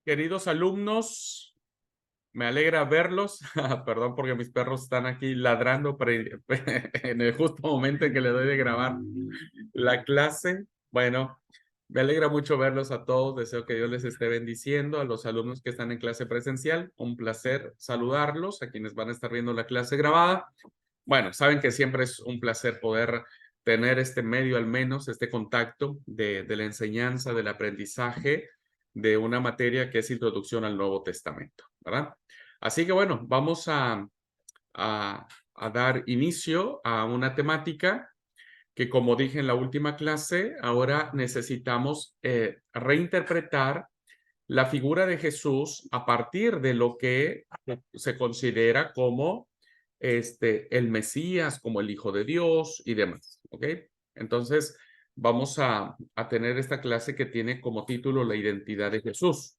Queridos alumnos, me alegra verlos. Perdón porque mis perros están aquí ladrando en el justo momento en que le doy de grabar la clase. Bueno, me alegra mucho verlos a todos. Deseo que Dios les esté bendiciendo. A los alumnos que están en clase presencial, un placer saludarlos. A quienes van a estar viendo la clase grabada. Bueno, saben que siempre es un placer poder tener este medio, al menos este contacto de la enseñanza, del aprendizaje de una materia que es Introducción al Nuevo Testamento, ¿verdad? Así que bueno, vamos a dar inicio a una temática que, como dije en la última clase, ahora necesitamos reinterpretar la figura de Jesús a partir de lo que se considera como el Mesías, como el Hijo de Dios y demás, ¿ok? Entonces, vamos a tener esta clase que tiene como título la identidad de Jesús.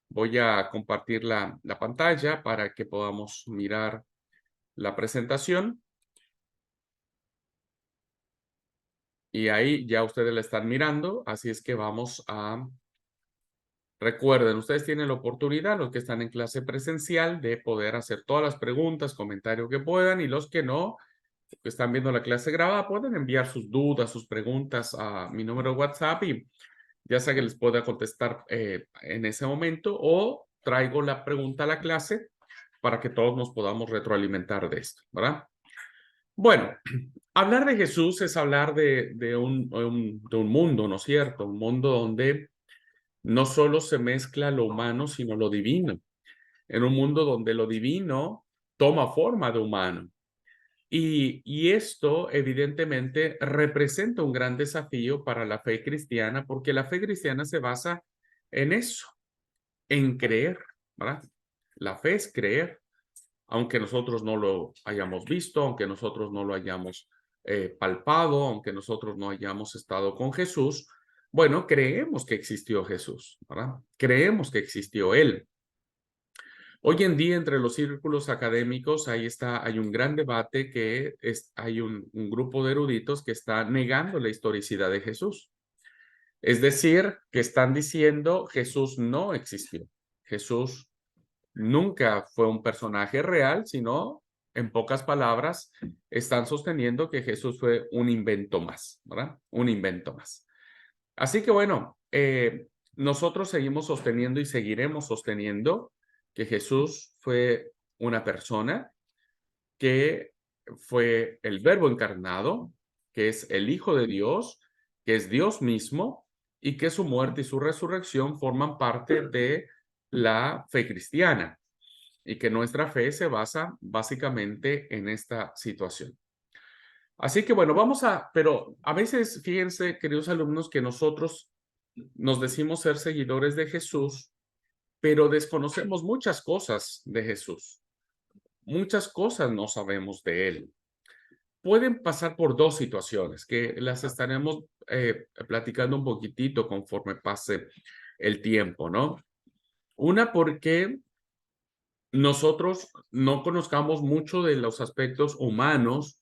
Voy a compartir la pantalla para que podamos mirar la presentación. Y ahí ya ustedes la están mirando, así es que vamos a... Recuerden, ustedes tienen la oportunidad, los que están en clase presencial, de poder hacer todas las preguntas, comentarios que puedan, y los que no, que están viendo la clase grabada, pueden enviar sus dudas, sus preguntas a mi número de WhatsApp y ya sea que les pueda contestar en ese momento o traigo la pregunta a la clase para que todos nos podamos retroalimentar de esto, ¿verdad? Bueno, hablar de Jesús es hablar de un mundo, ¿no es cierto? Un mundo donde no solo se mezcla lo humano, sino lo divino. En un mundo donde lo divino toma forma de humano. Y esto evidentemente representa un gran desafío para la fe cristiana, porque la fe cristiana se basa en eso, en creer, ¿verdad? La fe es creer, aunque nosotros no lo hayamos visto, aunque nosotros no lo hayamos palpado, aunque nosotros no hayamos estado con Jesús. Bueno, creemos que existió Jesús, ¿verdad? Creemos que existió Él. Hoy en día, entre los círculos académicos, hay un gran debate hay un grupo de eruditos que está negando la historicidad de Jesús. Es decir, que están diciendo Jesús no existió. Jesús nunca fue un personaje real, sino, en pocas palabras, están sosteniendo que Jesús fue un invento más, ¿verdad? Un invento más. Así que bueno, nosotros seguimos sosteniendo y seguiremos sosteniendo que Jesús fue una persona, que fue el Verbo encarnado, que es el Hijo de Dios, que es Dios mismo y que su muerte y su resurrección forman parte de la fe cristiana y que nuestra fe se basa básicamente en esta situación. Así que bueno, pero a veces, fíjense, queridos alumnos, que nosotros nos decimos ser seguidores de Jesús, pero desconocemos muchas cosas de Jesús. Muchas cosas no sabemos de él. Pueden pasar por dos situaciones que las estaremos platicando un poquitito conforme pase el tiempo, ¿no? Una, porque nosotros no conozcamos mucho de los aspectos humanos,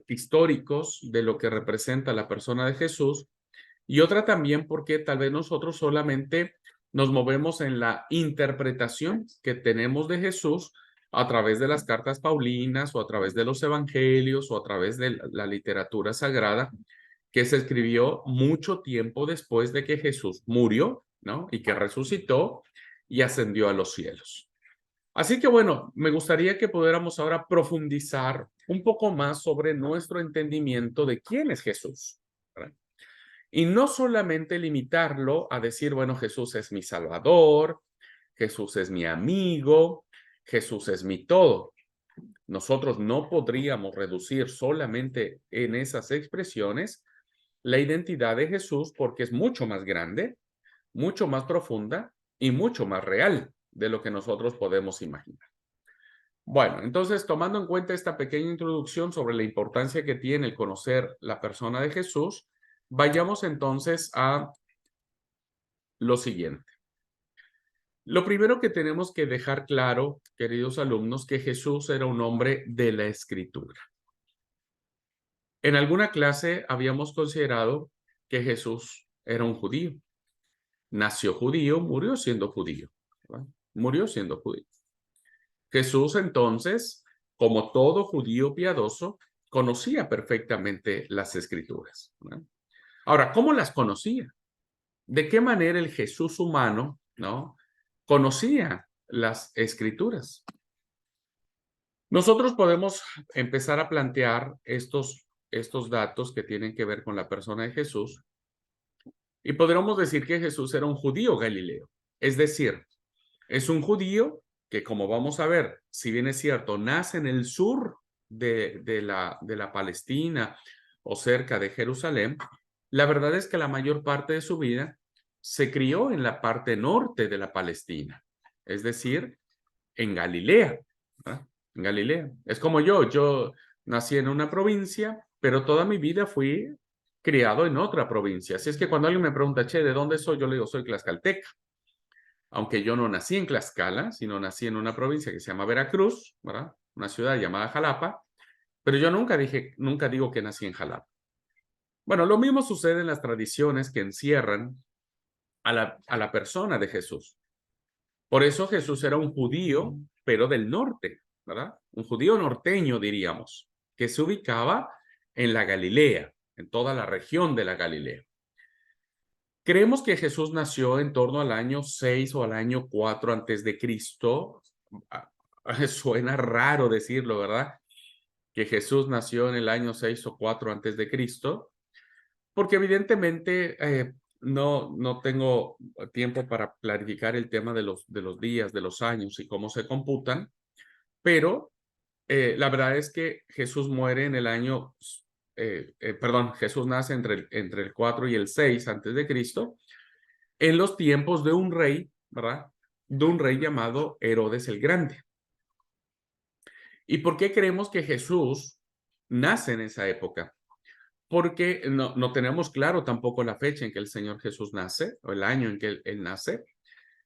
históricos, de lo que representa la persona de Jesús. Y otra también porque tal vez nosotros solamente nos movemos en la interpretación que tenemos de Jesús a través de las cartas paulinas o a través de los evangelios o a través de la literatura sagrada que se escribió mucho tiempo después de que Jesús murió, ¿no? Y que resucitó y ascendió a los cielos. Así que bueno, me gustaría que pudiéramos ahora profundizar un poco más sobre nuestro entendimiento de quién es Jesús, ¿verdad? Y no solamente limitarlo a decir, bueno, Jesús es mi Salvador, Jesús es mi amigo, Jesús es mi todo. Nosotros no podríamos reducir solamente en esas expresiones la identidad de Jesús porque es mucho más grande, mucho más profunda y mucho más real de lo que nosotros podemos imaginar. Bueno, entonces, tomando en cuenta esta pequeña introducción sobre la importancia que tiene el conocer la persona de Jesús, vayamos entonces a lo siguiente. Lo primero que tenemos que dejar claro, queridos alumnos, que Jesús era un hombre de la Escritura. En alguna clase habíamos considerado que Jesús era un judío. nació judío, murió siendo judío, ¿verdad? Murió siendo judío. Jesús entonces, como todo judío piadoso, conocía perfectamente las escrituras, ¿verdad? Ahora, ¿cómo las conocía? ¿De qué manera el Jesús humano, ¿no?, conocía las escrituras? Nosotros podemos empezar a plantear estos datos que tienen que ver con la persona de Jesús y podríamos decir que Jesús era un judío galileo. Es decir, es un judío que, como vamos a ver, si bien es cierto, nace en el sur de la Palestina o cerca de Jerusalén, la verdad es que la mayor parte de su vida se crió en la parte norte de la Palestina, es decir, en Galilea, ¿verdad? En Galilea. Es como yo nací en una provincia, pero toda mi vida fui criado en otra provincia. Así es que cuando alguien me pregunta, che, ¿de dónde soy? Yo le digo, soy tlaxcalteca. Aunque yo no nací en Tlaxcala, sino nací en una provincia que se llama Veracruz, ¿verdad? Una ciudad llamada Jalapa, pero yo nunca digo que nací en Jalapa. Bueno, lo mismo sucede en las tradiciones que encierran a la persona de Jesús. Por eso Jesús era un judío, pero del norte, ¿verdad? Un judío norteño, diríamos, que se ubicaba en la Galilea, en toda la región de la Galilea. Creemos que Jesús nació en torno al año 6 o al año 4 antes de Cristo. Suena raro decirlo, ¿verdad? Que Jesús nació en el año 6 o 4 antes de Cristo, porque evidentemente no tengo tiempo para clarificar el tema de los días, de los años y cómo se computan, pero la verdad es que Jesús muere en el año, perdón, Jesús nace entre el 4 y el 6 antes de Cristo, en los tiempos de un rey, ¿verdad? De un rey llamado Herodes el Grande. ¿Y por qué creemos que Jesús nace en esa época? Porque no tenemos claro tampoco la fecha en que el Señor Jesús nace, o el año en que él nace,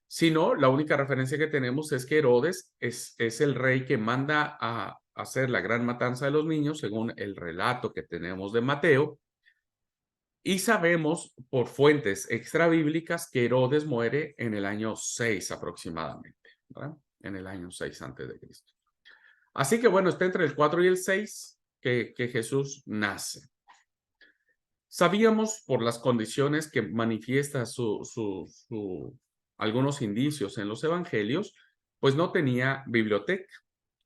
sino la única referencia que tenemos es que Herodes es el rey que manda a hacer la gran matanza de los niños, según el relato que tenemos de Mateo, y sabemos por fuentes extrabíblicas que Herodes muere en el año 6 aproximadamente, ¿verdad? En el año 6 antes de Cristo. Así que bueno, está entre el 4 y el 6 que Jesús nace. Sabíamos por las condiciones que manifiesta algunos indicios en los evangelios, pues no tenía biblioteca.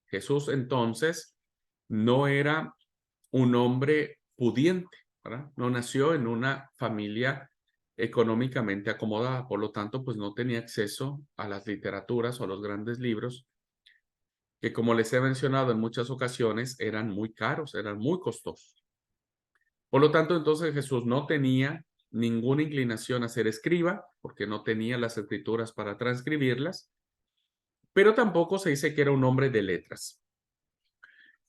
Jesús entonces no era un hombre pudiente, ¿verdad? No nació en una familia económicamente acomodada, por lo tanto, pues no tenía acceso a las literaturas o a los grandes libros que, como les he mencionado en muchas ocasiones, eran muy caros, eran muy costosos. Por lo tanto, entonces Jesús no tenía ninguna inclinación a ser escriba, porque no tenía las escrituras para transcribirlas, pero tampoco se dice que era un hombre de letras.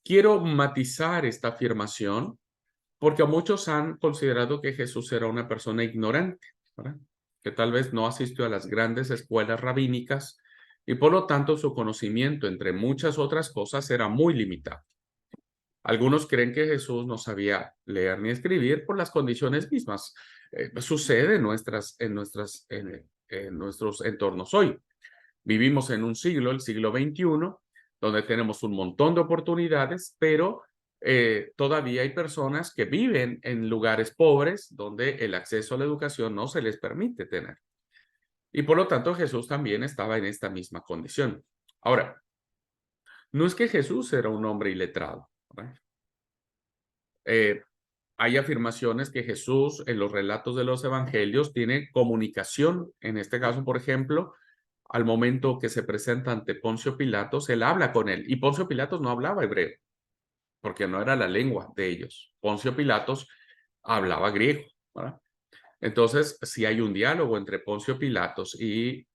Quiero matizar esta afirmación porque muchos han considerado que Jesús era una persona ignorante, ¿verdad? Que tal vez no asistió a las grandes escuelas rabínicas y por lo tanto su conocimiento, entre muchas otras cosas, era muy limitado. Algunos creen que Jesús no sabía leer ni escribir por las condiciones mismas. Sucede en nuestros entornos hoy. Vivimos en un siglo, el siglo XXI, donde tenemos un montón de oportunidades, pero todavía hay personas que viven en lugares pobres donde el acceso a la educación no se les permite tener. Y por lo tanto Jesús también estaba en esta misma condición. Ahora, no es que Jesús era un hombre iletrado, ¿verdad? Hay afirmaciones que Jesús en los relatos de los evangelios tiene comunicación. En este caso, por ejemplo, al momento que se presenta ante Poncio Pilatos, él habla con él. Y Poncio Pilatos no hablaba hebreo, porque no era la lengua de ellos. Poncio Pilatos hablaba griego, ¿verdad? Entonces, si hay un diálogo entre Poncio Pilatos y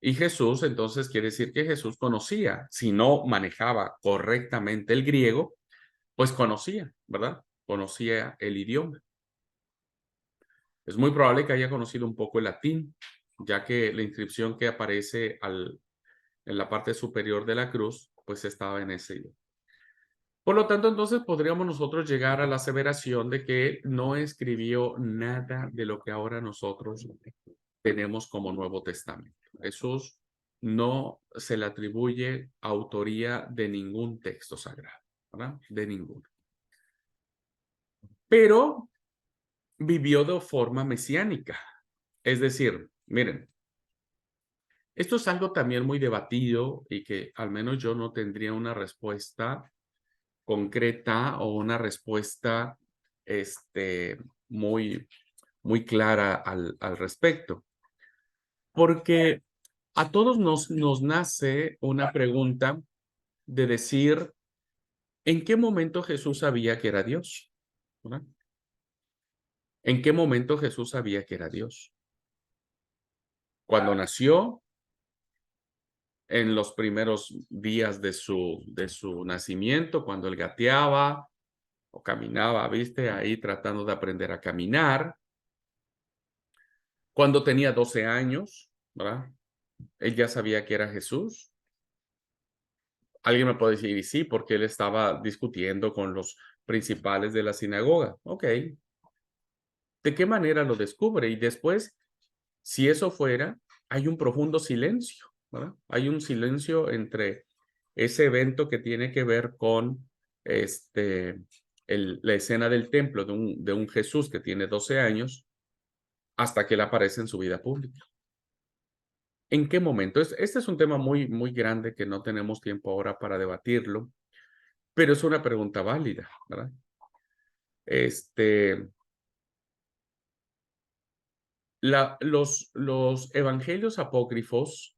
Jesús, entonces quiere decir que Jesús conocía. Si no manejaba correctamente el griego, pues conocía, ¿verdad? Conocía el idioma. Es muy probable que haya conocido un poco el latín, ya que la inscripción que aparece en la parte superior de la cruz, pues estaba en ese idioma. Por lo tanto, entonces podríamos nosotros llegar a la aseveración de que no escribió nada de lo que ahora nosotros tenemos como Nuevo Testamento. Jesús no se le atribuye autoría de ningún texto sagrado, ¿verdad? De ninguno. Pero vivió de forma mesiánica. Es decir, miren, esto es algo también muy debatido y que al menos yo no tendría una respuesta concreta o una respuesta muy, muy clara al respecto. Porque a todos nos nace una pregunta de decir, ¿en qué momento Jesús sabía que era Dios? ¿Verdad? ¿En qué momento Jesús sabía que era Dios? Cuando nació, en los primeros días de su nacimiento, cuando él gateaba o caminaba, ¿viste? Ahí tratando de aprender a caminar. Cuando tenía 12 años, ¿verdad? Él ya sabía que era Jesús. Alguien me puede decir, y sí, porque él estaba discutiendo con los principales de la sinagoga. Ok. ¿De qué manera lo descubre? Y después, si eso fuera, hay un profundo silencio, ¿verdad? Hay un silencio entre ese evento que tiene que ver con la escena del templo de un Jesús que tiene 12 años hasta que él aparece en su vida pública. ¿En qué momento? Este es un tema muy, muy grande que no tenemos tiempo ahora para debatirlo, pero es una pregunta válida, ¿verdad? Este, los evangelios apócrifos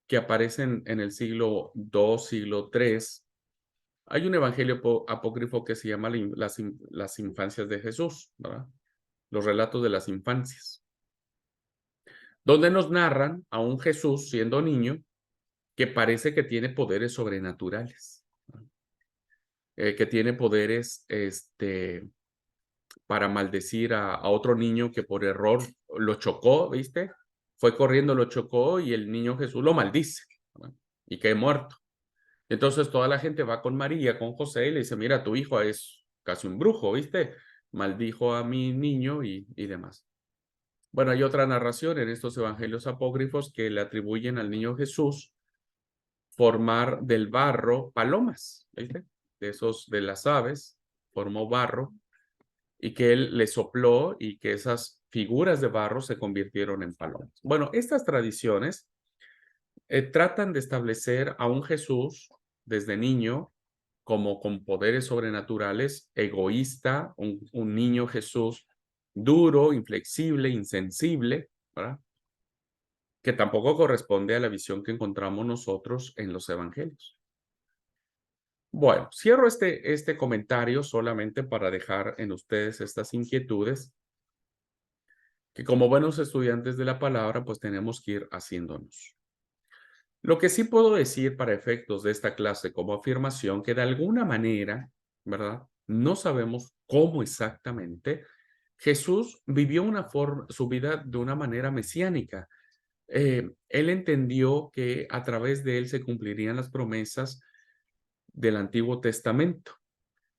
que aparecen en el siglo II, siglo III, hay un evangelio apócrifo que se llama las infancias de Jesús, ¿verdad? Los relatos de las infancias, donde nos narran a un Jesús siendo niño que parece que tiene poderes sobrenaturales, ¿no? Que tiene poderes para maldecir a otro niño que por error lo chocó, ¿viste? Fue corriendo, lo chocó y el niño Jesús lo maldice, ¿no? Y cae muerto. Entonces toda la gente va con María, con José y le dice, mira, tu hijo es casi un brujo, ¿viste? Maldijo a mi niño y demás. Bueno, hay otra narración en estos evangelios apócrifos que le atribuyen al niño Jesús formar del barro palomas, ¿viste? De esos de las aves, formó barro y que él le sopló y que esas figuras de barro se convirtieron en palomas. Bueno, estas tradiciones tratan de establecer a un Jesús desde niño como con poderes sobrenaturales, egoísta, un niño Jesús duro, inflexible, insensible, ¿verdad? Que tampoco corresponde a la visión que encontramos nosotros en los evangelios. Bueno, cierro este comentario solamente para dejar en ustedes estas inquietudes que como buenos estudiantes de la palabra, pues tenemos que ir haciéndonos. Lo que sí puedo decir para efectos de esta clase como afirmación, que de alguna manera, ¿verdad? No sabemos cómo exactamente, Jesús vivió su vida de una manera mesiánica. Él entendió que a través de él se cumplirían las promesas del Antiguo Testamento,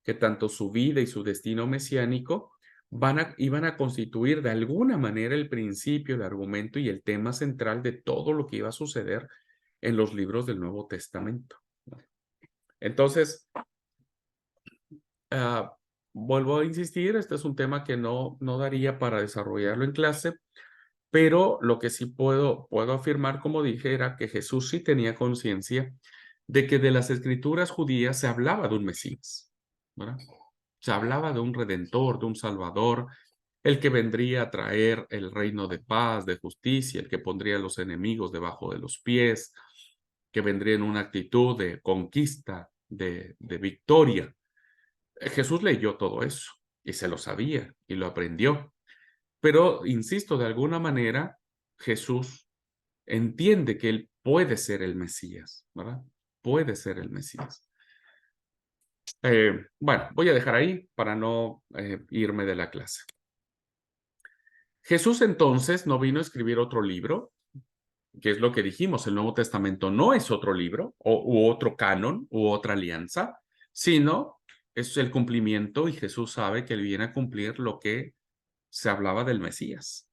que tanto su vida y su destino mesiánico iban a constituir de alguna manera el principio, el argumento y el tema central de todo lo que iba a suceder en los libros del Nuevo Testamento. Entonces, ah, vuelvo a insistir, este es un tema que no daría para desarrollarlo en clase, pero lo que sí puedo afirmar, como dije, era que Jesús sí tenía conciencia de que de las escrituras judías se hablaba de un Mesías, ¿verdad? Se hablaba de un redentor, de un salvador, el que vendría a traer el reino de paz, de justicia, el que pondría a los enemigos debajo de los pies, que vendría en una actitud de conquista, de victoria. Jesús leyó todo eso y se lo sabía y lo aprendió. Pero, insisto, de alguna manera, Jesús entiende que él puede ser el Mesías, ¿verdad? Puede ser el Mesías. Bueno, voy a dejar ahí para no irme de la clase. Jesús entonces no vino a escribir otro libro, que es lo que dijimos, el Nuevo Testamento no es otro libro u otro canon u otra alianza, sino es el cumplimiento y Jesús sabe que él viene a cumplir lo que se hablaba del Mesías.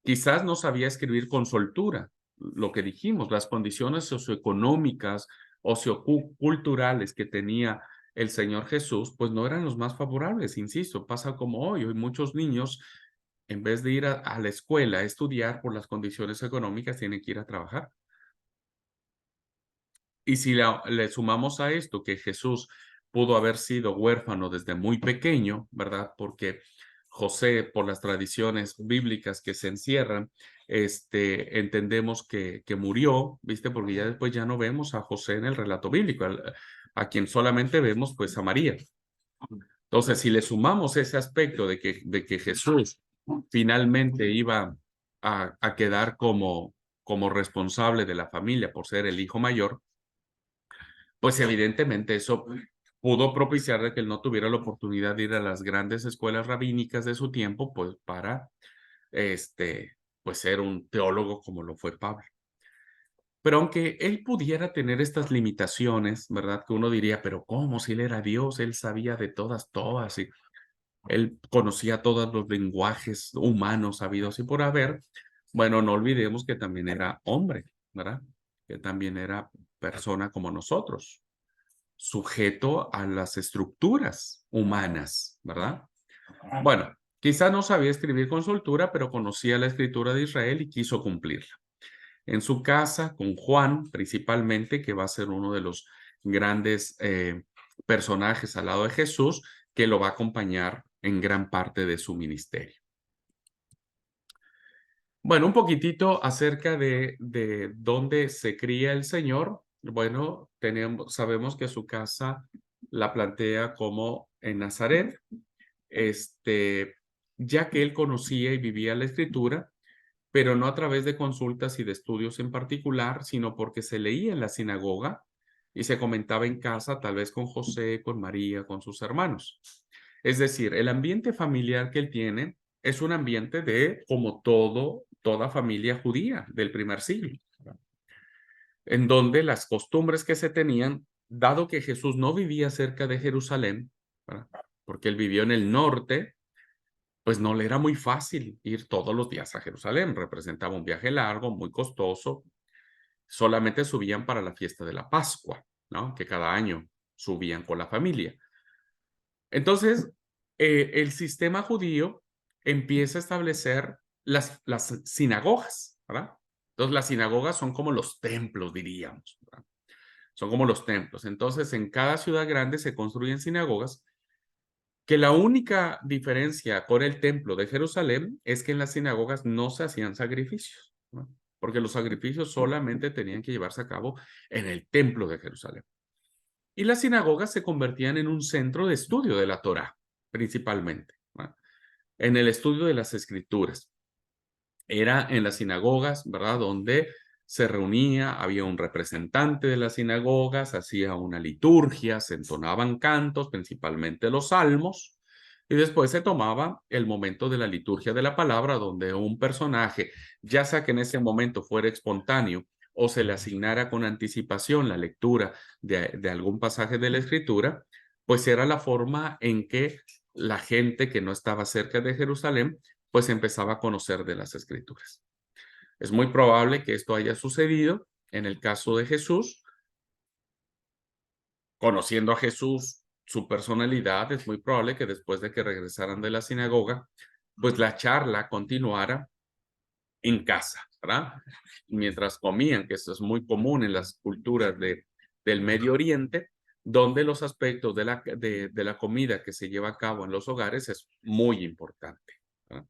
Quizás no sabía escribir con soltura, lo que dijimos, las condiciones socioeconómicas o socioculturales que tenía el Señor Jesús, pues no eran los más favorables, insisto, pasa como hoy muchos niños, en vez de ir a la escuela a estudiar por las condiciones económicas, tienen que ir a trabajar. Y si le sumamos a esto que Jesús pudo haber sido huérfano desde muy pequeño, ¿verdad? Porque José, por las tradiciones bíblicas que se encierran, entendemos que murió, ¿viste? Porque ya después ya no vemos a José en el relato bíblico, a quien solamente vemos pues a María. Entonces, si le sumamos ese aspecto de que Jesús finalmente iba a quedar como responsable de la familia por ser el hijo mayor, pues evidentemente eso pudo propiciar de que él no tuviera la oportunidad de ir a las grandes escuelas rabínicas de su tiempo, pues para, pues ser un teólogo como lo fue Pablo. Pero aunque él pudiera tener estas limitaciones, ¿verdad? Que uno diría, pero ¿cómo? Si él era Dios, él sabía de todas, y él conocía todos los lenguajes humanos habidos y por haber. Bueno, no olvidemos que también era hombre, ¿verdad? Que también era persona como nosotros, sujeto a las estructuras humanas, ¿verdad? Bueno, quizá no sabía escribir con soltura, pero conocía la escritura de Israel y quiso cumplirla. En su casa, con Juan principalmente, que va a ser uno de los grandes personajes al lado de Jesús, que lo va a acompañar en gran parte de su ministerio. Bueno, un poquitito acerca de dónde se cría el Señor. Bueno, sabemos que su casa la plantea como en Nazaret, ya que él conocía y vivía la Escritura, pero no a través de consultas y de estudios en particular, sino porque se leía en la sinagoga y se comentaba en casa, tal vez con José, con María, con sus hermanos. Es decir, el ambiente familiar que él tiene es un ambiente de, como toda familia judía del primer siglo, en donde las costumbres que se tenían, dado que Jesús no vivía cerca de Jerusalén, ¿verdad? Porque él vivió en el norte, pues no le era muy fácil ir todos los días a Jerusalén, representaba un viaje largo, muy costoso, solamente subían para la fiesta de la Pascua, ¿no? Que cada año subían con la familia. Entonces, el sistema judío empieza a establecer las sinagogas, ¿verdad? Entonces, las sinagogas son como los templos, diríamos, ¿verdad? Son como los templos. Entonces, en cada ciudad grande se construyen sinagogas, que la única diferencia con el templo de Jerusalén es que en las sinagogas no se hacían sacrificios, ¿no? Porque los sacrificios solamente tenían que llevarse a cabo en el templo de Jerusalén. Y las sinagogas se convertían en un centro de estudio de la Torá, principalmente, ¿no? En el estudio de las escrituras. Era en las sinagogas, ¿verdad? Donde se reunía, había un representante de las sinagogas, hacía una liturgia, se entonaban cantos, principalmente los salmos, y después se tomaba el momento de la liturgia de la palabra, donde un personaje, ya sea que en ese momento fuera espontáneo o se le asignara con anticipación la lectura de algún pasaje de la escritura, pues era la forma en que la gente que no estaba cerca de Jerusalén pues empezaba a conocer de las escrituras. Es muy probable que esto haya sucedido en el caso de Jesús. Conociendo a Jesús, su personalidad, es muy probable que después de que regresaran de la sinagoga, pues la charla continuara en casa, ¿verdad? Mientras comían, que eso es muy común en las culturas del Medio Oriente, donde los aspectos de la comida que se lleva a cabo en los hogares es muy importante, ¿verdad?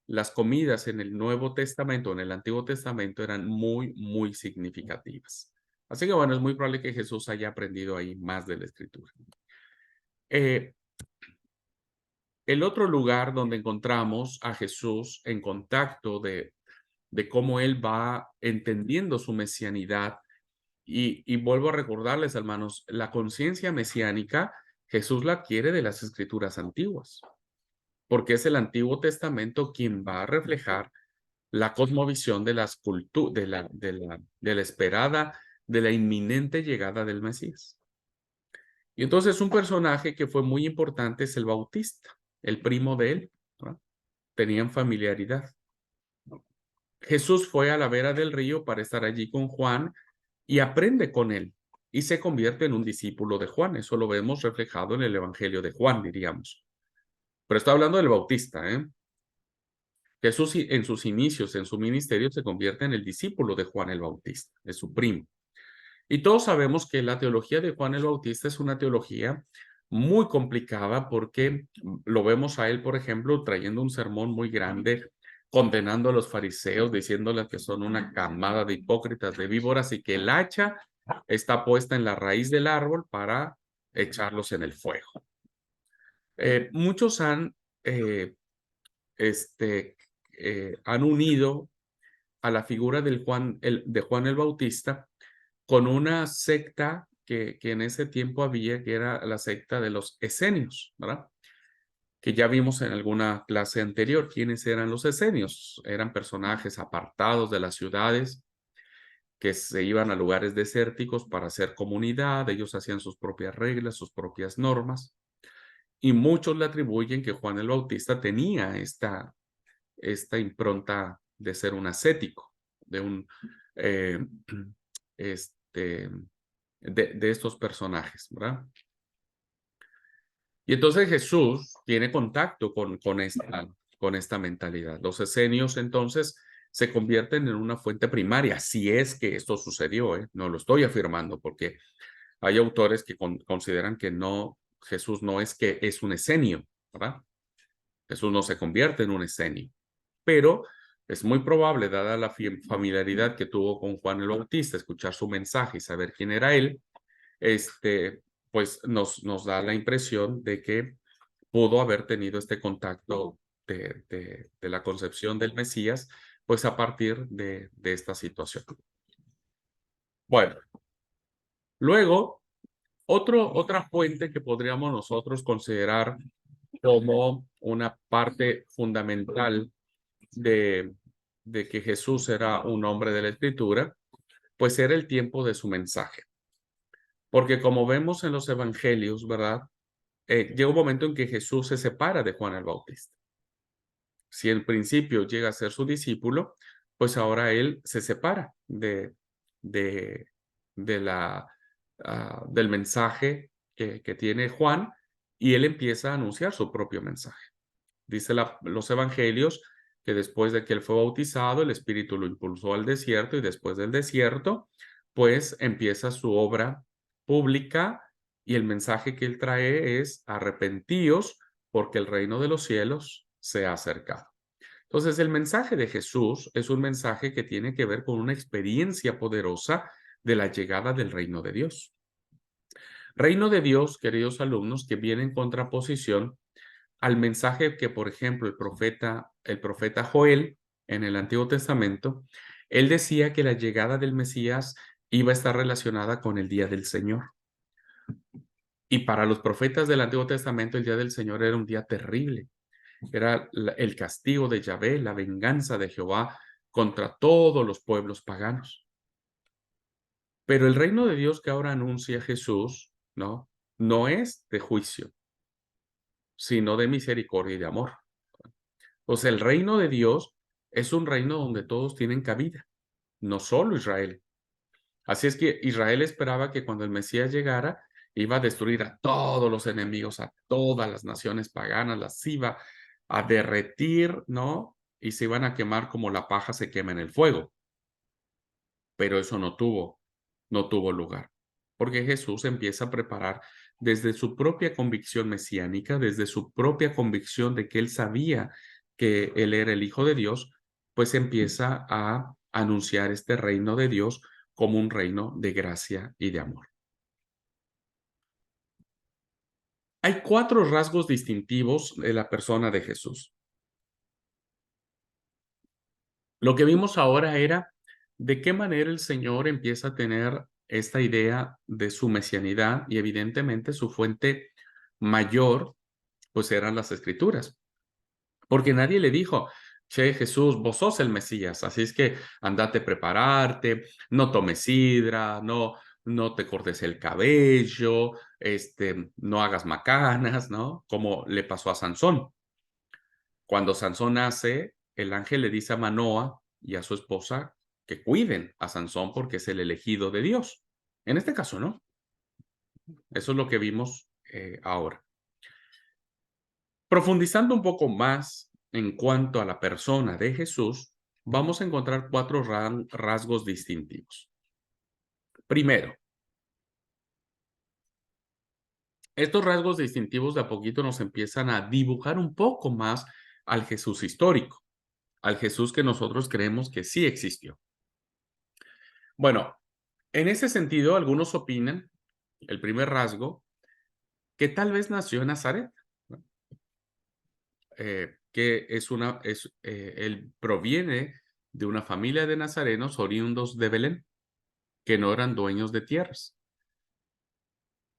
Las comidas en el Nuevo Testamento, en el Antiguo Testamento, eran muy, muy significativas. Así que bueno, es muy probable que Jesús haya aprendido ahí más de la Escritura. Eh, el otro lugar donde encontramos a Jesús en contacto de cómo él va entendiendo su mesianidad, y vuelvo a recordarles, hermanos, la conciencia mesiánica, Jesús la adquiere de las Escrituras antiguas, porque es el Antiguo Testamento quien va a reflejar la cosmovisión de la esperada, de la inminente llegada del Mesías. Y entonces un personaje que fue muy importante es el Bautista, el primo de él, ¿no? Tenían familiaridad. Jesús fue a la vera del río para estar allí con Juan y aprende con él y se convierte en un discípulo de Juan. Eso lo vemos reflejado en el Evangelio de Juan, diríamos. Pero está hablando del Bautista, ¿eh? Jesús en sus inicios, en su ministerio, se convierte en el discípulo de Juan el Bautista, es su primo. Y todos sabemos que la teología de Juan el Bautista es una teología muy complicada porque lo vemos a él, por ejemplo, trayendo un sermón muy grande, condenando a los fariseos, diciéndoles que son una camada de hipócritas, de víboras y que el hacha está puesta en la raíz del árbol para echarlos en el fuego. Muchos eh, este, han unido a la figura de Juan el Bautista con una secta que en ese tiempo había, que era la secta de los esenios, ¿verdad? Que ya vimos en alguna clase anterior quiénes eran los esenios. Eran personajes apartados de las ciudades que se iban a lugares desérticos para hacer comunidad, ellos hacían sus propias reglas, sus propias normas, y muchos le atribuyen que Juan el Bautista tenía esta impronta de ser un ascético, de un, eh, este, de estos personajes, ¿verdad? Y entonces Jesús tiene contacto con esta mentalidad. Los esenios entonces se convierten en una fuente primaria, si es que esto sucedió, ¿eh? No lo estoy afirmando, porque hay autores que consideran que no, Jesús no es que es un esenio, ¿verdad? Jesús no se convierte en un esenio, pero es muy probable, dada la familiaridad que tuvo con Juan el Bautista, escuchar su mensaje y saber quién era él, pues nos da la impresión de que pudo haber tenido este contacto de la concepción del Mesías, pues a partir de esta situación. Bueno, luego, otra fuente que podríamos nosotros considerar como una parte fundamental de, de que Jesús era un hombre de la Escritura, pues era el tiempo de su mensaje. Porque como vemos en los evangelios, ¿verdad? Llega un momento en que Jesús se separa de Juan el Bautista. Si en principio llega a ser su discípulo, pues ahora él se separa de, del mensaje que tiene Juan y él empieza a anunciar su propio mensaje. Dice los evangelios que después de que él fue bautizado, el Espíritu lo impulsó al desierto y después del desierto, pues empieza su obra pública y el mensaje que él trae es arrepentíos porque el reino de los cielos se ha acercado. Entonces, el mensaje de Jesús es un mensaje que tiene que ver con una experiencia poderosa de la llegada del reino de Dios. Reino de Dios, queridos alumnos, que viene en contraposición al mensaje que, por ejemplo, el profeta Joel en el Antiguo Testamento, él decía que la llegada del Mesías iba a estar relacionada con el día del Señor. Y para los profetas del Antiguo Testamento, el día del Señor era un día terrible. Era el castigo de Yahvé, la venganza de Jehová contra todos los pueblos paganos. Pero el reino de Dios que ahora anuncia Jesús, ¿no? No es de juicio, sino de misericordia y de amor. O sea, el reino de Dios es un reino donde todos tienen cabida, no solo Israel. Así es que Israel esperaba que cuando el Mesías llegara, iba a destruir a todos los enemigos, a todas las naciones paganas, las iba a derretir, ¿no? Y se iban a quemar como la paja se quema en el fuego. Pero eso no tuvo lugar, porque Jesús empieza a preparar desde su propia convicción mesiánica, desde su propia convicción de que él sabía que él era el Hijo de Dios, pues empieza a anunciar este reino de Dios como un reino de gracia y de amor. Hay 4 rasgos distintivos de la persona de Jesús. Lo que vimos ahora era de qué manera el Señor empieza a tener esta idea de su mesianidad y evidentemente su fuente mayor, pues eran las Escrituras. Porque nadie le dijo, che, Jesús, vos sos el Mesías, así es que andate a prepararte, no tomes sidra, no te cortes el cabello, no hagas macanas, ¿no? Como le pasó a Sansón. Cuando Sansón nace, el ángel le dice a Manoa, y a su esposa que cuiden a Sansón porque es el elegido de Dios. En este caso, no. Eso es lo que vimos ahora. Profundizando un poco más en cuanto a la persona de Jesús, vamos a encontrar cuatro rasgos distintivos. Primero, estos rasgos distintivos de a poquito nos empiezan a dibujar un poco más al Jesús histórico, al Jesús que nosotros creemos que sí existió. Bueno, en ese sentido, algunos opinan, el primer rasgo, que tal vez nació en Nazaret, ¿no? Él proviene de una familia de nazarenos oriundos de Belén, que no eran dueños de tierras,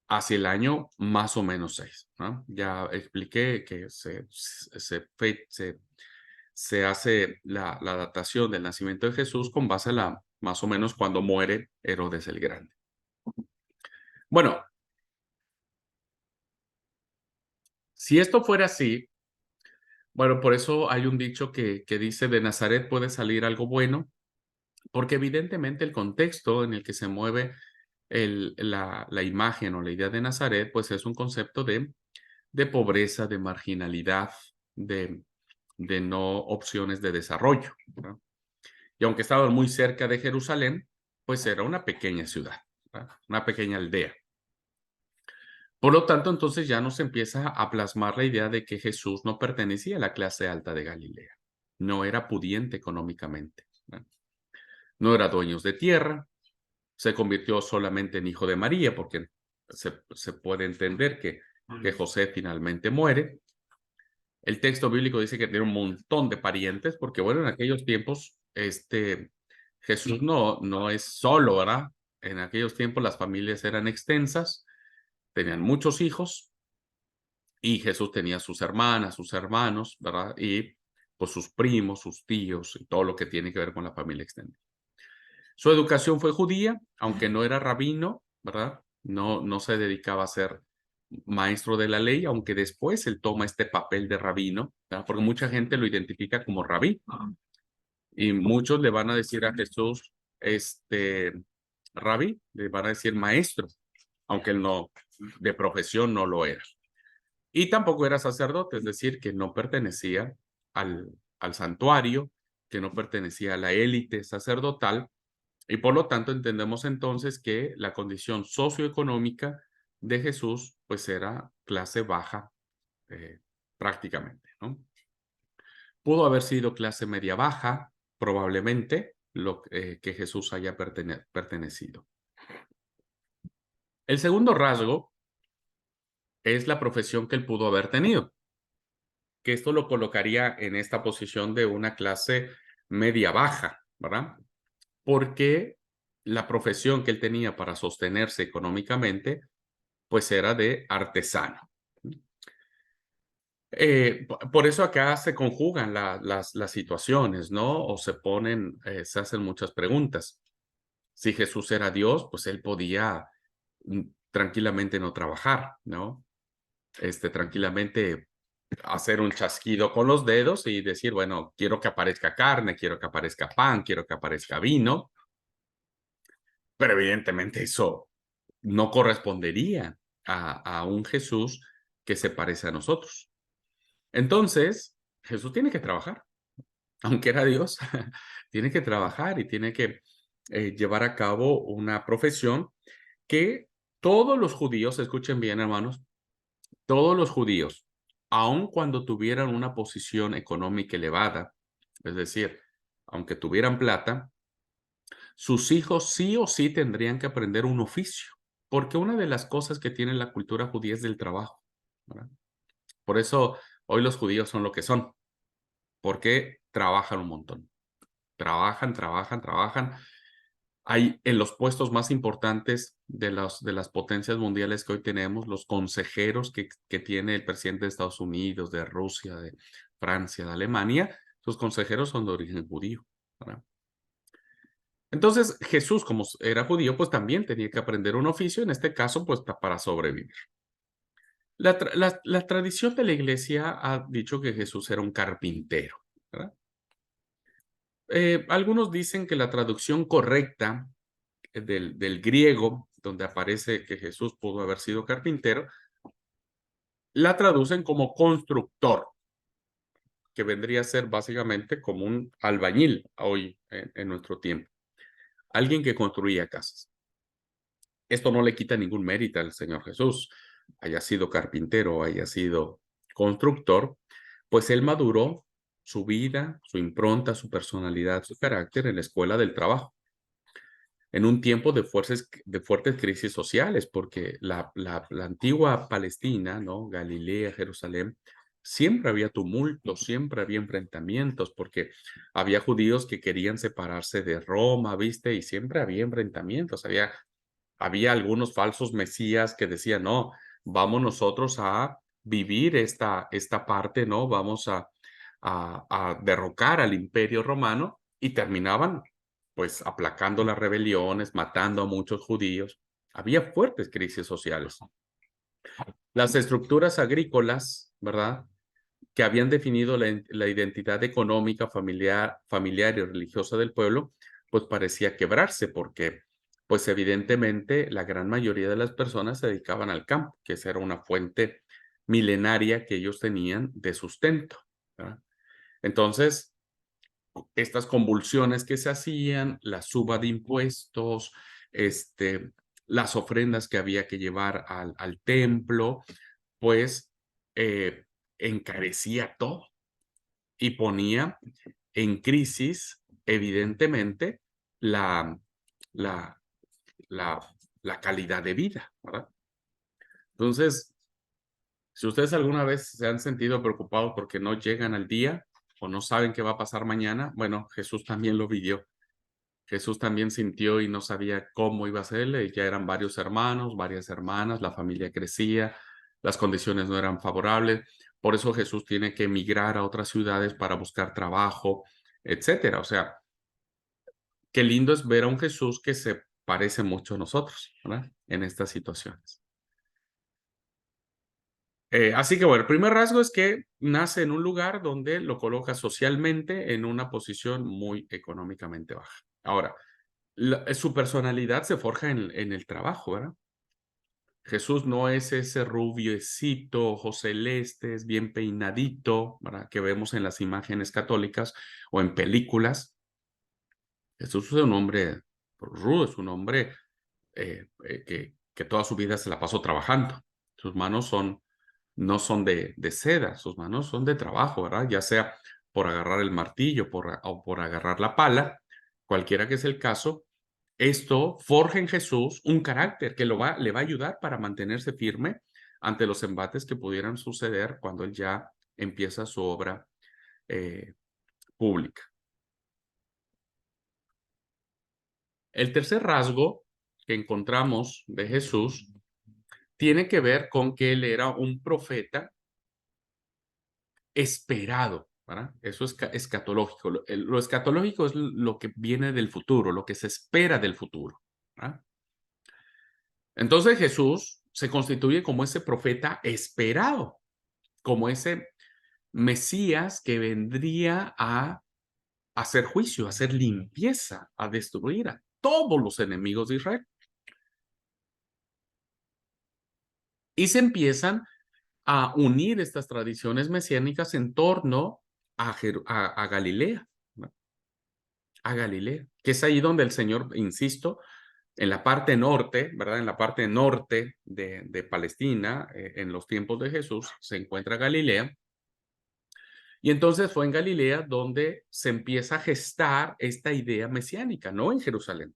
hacia el año más o menos 6, ¿no? Ya expliqué que se hace la datación del nacimiento de Jesús con base a más o menos cuando muere Herodes el Grande. Bueno, si esto fuera así, bueno, por eso hay un dicho que dice: "De Nazaret puede salir algo bueno", porque evidentemente el contexto en el que se mueve la imagen o la idea de Nazaret, pues es un concepto de pobreza, de marginalidad, de, de no opciones de desarrollo, ¿verdad? Y aunque estaba muy cerca de Jerusalén, pues era una pequeña ciudad, ¿verdad? Una pequeña aldea. Por lo tanto, entonces ya nos empieza a plasmar la idea de que Jesús no pertenecía a la clase alta de Galilea, no era pudiente económicamente, ¿verdad? No era dueños de tierra, se convirtió solamente en hijo de María, porque se puede entender que José finalmente muere. El texto bíblico dice que tiene un montón de parientes, porque bueno, en aquellos tiempos, Jesús no es solo, ¿verdad? En aquellos tiempos las familias eran extensas, tenían muchos hijos, y Jesús tenía sus hermanas, sus hermanos, ¿verdad? Y pues sus primos, sus tíos, y todo lo que tiene que ver con la familia extendida. Su educación fue judía, aunque no era rabino, ¿verdad? No se dedicaba a ser maestro de la ley, aunque después él toma este papel de rabino, ¿verdad? Porque mucha gente lo identifica como rabí. Y muchos le van a decir a Jesús, rabí, le van a decir maestro, aunque él no, de profesión no lo era. Y tampoco era sacerdote, es decir, que no pertenecía al santuario, que no pertenecía a la élite sacerdotal, y por lo tanto entendemos entonces que la condición socioeconómica de Jesús pues era clase baja, eh, prácticamente, ¿no? Pudo haber sido clase media baja, probablemente, que Jesús haya pertenecido. El segundo rasgo es la profesión que él pudo haber tenido, que esto lo colocaría en esta posición de una clase media baja, ¿verdad? Porque la profesión que él tenía para sostenerse económicamente pues era de artesano. Por eso acá se conjugan las situaciones, ¿no? O se ponen, se hacen muchas preguntas. Si Jesús era Dios, pues él podía tranquilamente no trabajar, ¿no? Tranquilamente hacer un chasquido con los dedos y decir, bueno, quiero que aparezca carne, quiero que aparezca pan, quiero que aparezca vino, pero evidentemente eso no correspondería a un Jesús que se parece a nosotros. Entonces, Jesús tiene que trabajar, aunque era Dios, tiene que trabajar y tiene que llevar a cabo una profesión que todos los judíos, escuchen bien hermanos, todos los judíos, aun cuando tuvieran una posición económica elevada, es decir, aunque tuvieran plata, sus hijos sí o sí tendrían que aprender un oficio, porque una de las cosas que tiene la cultura judía es del trabajo, ¿verdad? Por eso hoy los judíos son lo que son, porque trabajan un montón. Trabajan, trabajan, trabajan. Hay en los puestos más importantes de las potencias mundiales que hoy tenemos, los consejeros que tiene el presidente de Estados Unidos, de Rusia, de Francia, de Alemania, sus consejeros son de origen judío, ¿verdad? Entonces, Jesús, como era judío, pues también tenía que aprender un oficio, en este caso, pues para sobrevivir. La tradición de la iglesia ha dicho que Jesús era un carpintero, ¿verdad? Algunos dicen que la traducción correcta del griego, donde aparece que Jesús pudo haber sido carpintero, la traducen como constructor, que vendría a ser básicamente como un albañil hoy en nuestro tiempo, alguien que construía casas. Esto no le quita ningún mérito al Señor Jesús, haya sido carpintero o haya sido constructor, pues él maduró su vida, su impronta, su personalidad, su carácter en la escuela del trabajo, en un tiempo de fuertes crisis sociales, porque la antigua Palestina, ¿no? Galilea, Jerusalén, siempre había tumultos, siempre había enfrentamientos, porque había judíos que querían separarse de Roma, ¿viste? Y siempre había enfrentamientos, había algunos falsos mesías que decían, no, vamos nosotros a vivir esta parte, ¿no? Vamos a derrocar al imperio romano y terminaban pues aplacando las rebeliones, matando a muchos judíos. Había fuertes crisis sociales. Las estructuras agrícolas, ¿verdad? Que habían definido la identidad económica, familiar y religiosa del pueblo, pues parecía quebrarse porque, pues evidentemente, la gran mayoría de las personas se dedicaban al campo, que esa era una fuente milenaria que ellos tenían de sustento, ¿verdad? Entonces, estas convulsiones que se hacían, la suba de impuestos, este, las ofrendas que había que llevar al templo, pues eh, encarecía todo y ponía en crisis, evidentemente, la, la, la, la calidad de vida, ¿verdad? Entonces, si ustedes alguna vez se han sentido preocupados porque no llegan al día o no saben qué va a pasar mañana, bueno, Jesús también lo vivió. Jesús también sintió y no sabía cómo iba a ser. Ya eran varios hermanos, varias hermanas, la familia crecía, las condiciones no eran favorables. Por eso Jesús tiene que emigrar a otras ciudades para buscar trabajo, etcétera. O sea, qué lindo es ver a un Jesús que se parece mucho a nosotros, ¿verdad? En estas situaciones. Así que bueno, el primer rasgo es que nace en un lugar donde lo coloca socialmente en una posición muy económicamente baja. Ahora, su personalidad se forja en el trabajo, ¿verdad? Jesús no es ese rubiecito, ojos celestes, bien peinadito, ¿verdad? Que vemos en las imágenes católicas o en películas. Jesús es un hombre rudo, es un hombre que toda su vida se la pasó trabajando. Sus manos no son de seda, sus manos son de trabajo, ¿verdad? Ya sea por agarrar el martillo o por agarrar la pala, cualquiera que sea el caso, esto forja en Jesús un carácter que le va a ayudar para mantenerse firme ante los embates que pudieran suceder cuando él ya empieza su obra eh, pública. El tercer rasgo que encontramos de Jesús tiene que ver con que él era un profeta esperado, ¿verdad? Eso es escatológico. Lo escatológico es lo que viene del futuro, lo que se espera del futuro, ¿verdad? Entonces Jesús se constituye como ese profeta esperado, como ese Mesías que vendría a hacer juicio, a hacer limpieza, a destruir a todos los enemigos de Israel. Y se empiezan a unir estas tradiciones mesiánicas en torno a Galilea, ¿no? A Galilea, que es ahí donde el Señor, insisto, en la parte norte, ¿verdad? En la parte norte de Palestina, en los tiempos de Jesús, se encuentra Galilea. Y entonces fue en Galilea donde se empieza a gestar esta idea mesiánica, no en Jerusalén.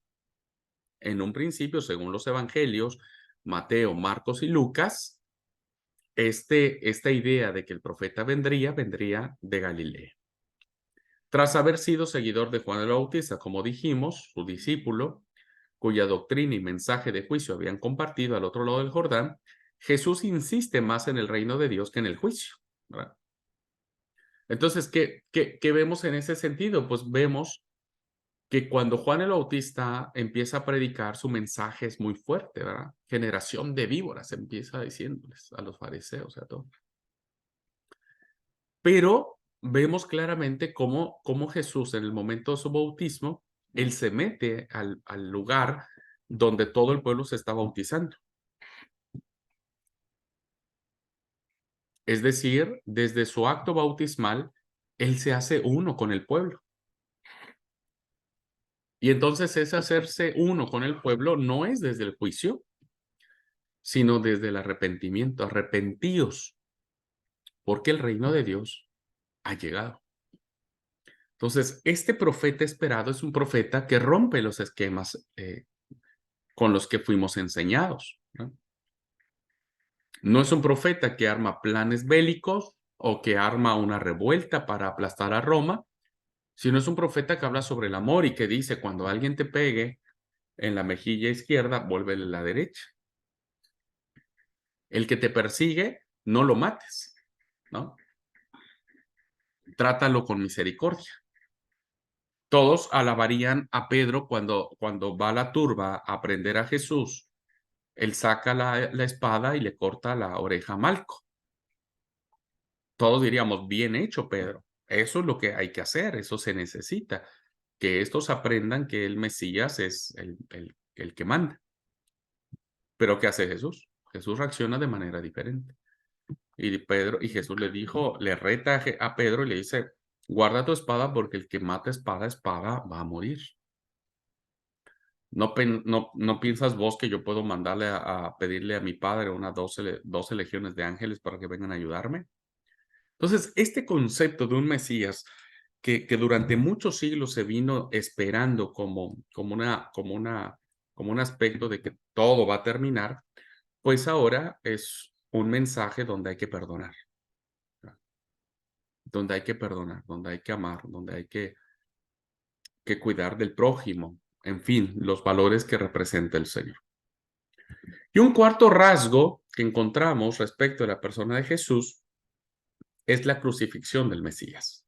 En un principio, según los evangelios, Mateo, Marcos y Lucas, esta idea de que el profeta vendría de Galilea. Tras haber sido seguidor de Juan el Bautista, como dijimos, su discípulo, cuya doctrina y mensaje de juicio habían compartido al otro lado del Jordán, Jesús insiste más en el reino de Dios que en el juicio, ¿verdad? Entonces, ¿qué vemos en ese sentido? Pues vemos que cuando Juan el Bautista empieza a predicar, su mensaje es muy fuerte, ¿verdad? Generación de víboras, empieza diciéndoles a los fariseos y a todos. Pero vemos claramente cómo Jesús en el momento de su bautismo, él se mete al lugar donde todo el pueblo se está bautizando. Es decir, desde su acto bautismal, él se hace uno con el pueblo. Y entonces ese hacerse uno con el pueblo no es desde el juicio, sino desde el arrepentimiento. Arrepentíos, porque el reino de Dios ha llegado. Entonces, este profeta esperado es un profeta que rompe los esquemas con los que fuimos enseñados, ¿no? No es un profeta que arma planes bélicos o que arma una revuelta para aplastar a Roma, sino es un profeta que habla sobre el amor y que dice, cuando alguien te pegue en la mejilla izquierda, vuélvele la derecha. El que te persigue, no lo mates, ¿no? Trátalo con misericordia. Todos alabarían a Pedro cuando va a la turba a prender a Jesús. Él saca la espada y le corta la oreja a Malco. Todos diríamos, bien hecho, Pedro. Eso es lo que hay que hacer, eso se necesita. Que estos aprendan que el Mesías es el que manda. Pero ¿qué hace Jesús? Jesús reacciona de manera diferente. Y Jesús le dijo, le reta a Pedro y le dice, guarda tu espada porque el que mata espada va a morir. No piensas vos que yo puedo mandarle a pedirle a mi padre unas 12 legiones de ángeles para que vengan a ayudarme. Entonces, este concepto de un Mesías que durante muchos siglos se vino esperando como un aspecto de que todo va a terminar, pues ahora es un mensaje donde hay que perdonar, donde hay que perdonar, donde hay que amar, donde hay que cuidar del prójimo, en fin, los valores que representa el Señor. Y un cuarto rasgo que encontramos respecto a la persona de Jesús es la crucifixión del Mesías.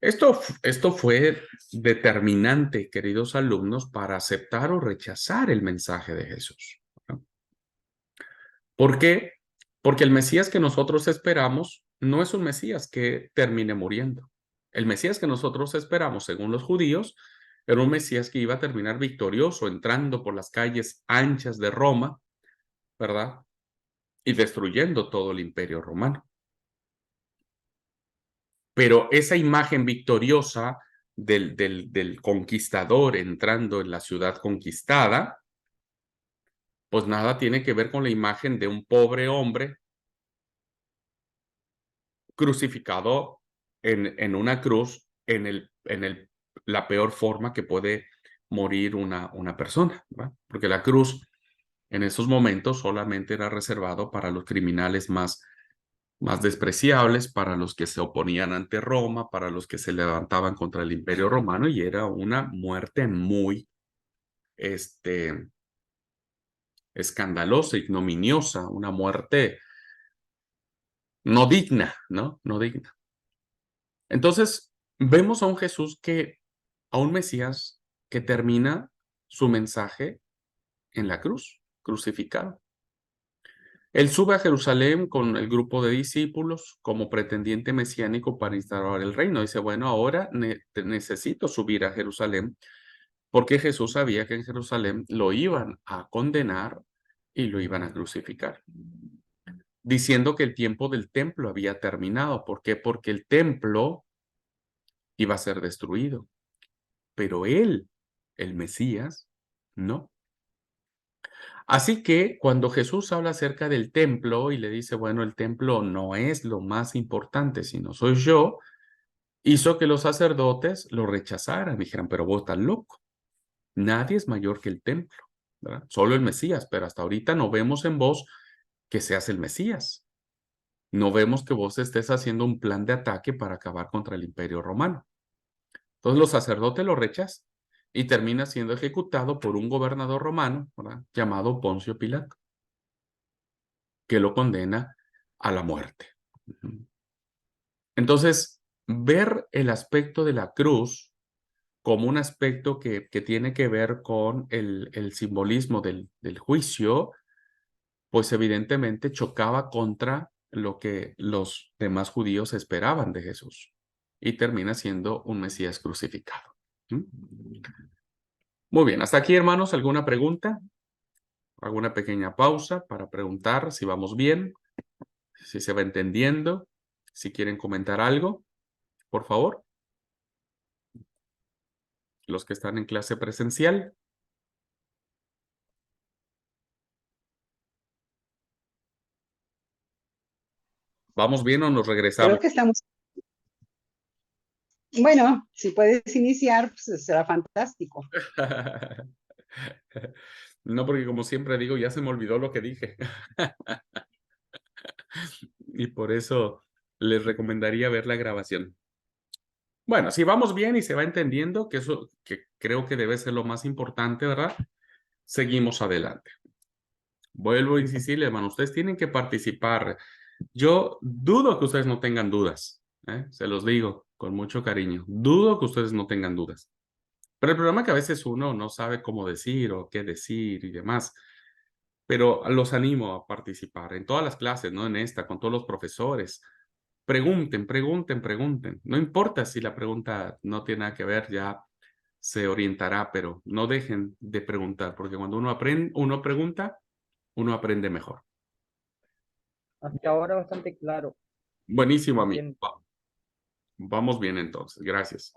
Esto fue determinante, queridos alumnos, para aceptar o rechazar el mensaje de Jesús, ¿no? ¿Por qué? Porque el Mesías que nosotros esperamos no es un Mesías que termine muriendo. El Mesías que nosotros esperamos, según los judíos, era un Mesías que iba a terminar victorioso, entrando por las calles anchas de Roma, ¿verdad? Y destruyendo todo el imperio romano. Pero esa imagen victoriosa del conquistador entrando en la ciudad conquistada, pues nada tiene que ver con la imagen de un pobre hombre crucificado en una cruz la peor forma que puede morir una persona, ¿verdad? Porque la cruz en esos momentos solamente era reservado para los criminales más despreciables, para los que se oponían ante Roma, para los que se levantaban contra el Imperio Romano, y era una muerte muy escandalosa, ignominiosa, una muerte no digna, ¿no? No digna. Entonces, vemos a un Jesús a un Mesías que termina su mensaje en la cruz, crucificado. Él sube a Jerusalén con el grupo de discípulos como pretendiente mesiánico para instaurar el reino. Dice, bueno, ahora necesito subir a Jerusalén porque Jesús sabía que en Jerusalén lo iban a condenar y lo iban a crucificar, diciendo que el tiempo del templo había terminado. ¿Por qué? Porque el templo iba a ser destruido, pero él, el Mesías, no. Así que cuando Jesús habla acerca del templo y le dice, bueno, el templo no es lo más importante, sino soy yo, hizo que los sacerdotes lo rechazaran. Dijeran, pero vos estás loco. Nadie es mayor que el templo, ¿verdad? Solo el Mesías, pero hasta ahorita no vemos en vos que seas el Mesías. No vemos que vos estés haciendo un plan de ataque para acabar contra el Imperio Romano. Entonces los sacerdotes lo rechazan y termina siendo ejecutado por un gobernador romano, ¿verdad? Llamado Poncio Pilato, que lo condena a la muerte. Entonces, ver el aspecto de la cruz como un aspecto que tiene que ver con el simbolismo del juicio, pues evidentemente chocaba contra lo que los demás judíos esperaban de Jesús. y termina siendo un Mesías crucificado. ¿Mm? Muy bien, hasta aquí, hermanos, ¿alguna pregunta? ¿Alguna pequeña pausa para preguntar si vamos bien, si se va entendiendo, si quieren comentar algo, por favor? Los que están en clase presencial. ¿Vamos bien o nos regresamos? Creo que estamos. Bueno, si puedes iniciar, pues será fantástico. No, porque como siempre digo, ya se me olvidó lo que dije. Y por eso les recomendaría ver la grabación. Bueno, si vamos bien y se va entendiendo, que eso que creo que debe ser lo más importante, ¿verdad? Seguimos adelante. Vuelvo a insistir, hermano, ustedes tienen que participar. Yo dudo que ustedes no tengan dudas, ¿eh? Se los digo con mucho cariño. Dudo que ustedes no tengan dudas. Pero el problema es que a veces uno no sabe cómo decir o qué decir y demás. Pero los animo a participar en todas las clases, no en esta, con todos los profesores. Pregunten, pregunten, pregunten. No importa si la pregunta no tiene nada que ver, ya se orientará, pero no dejen de preguntar, porque cuando uno aprende, uno pregunta, uno aprende mejor. Hasta ahora bastante claro. Buenísimo, amigo. Entiendo. Vamos bien entonces, gracias.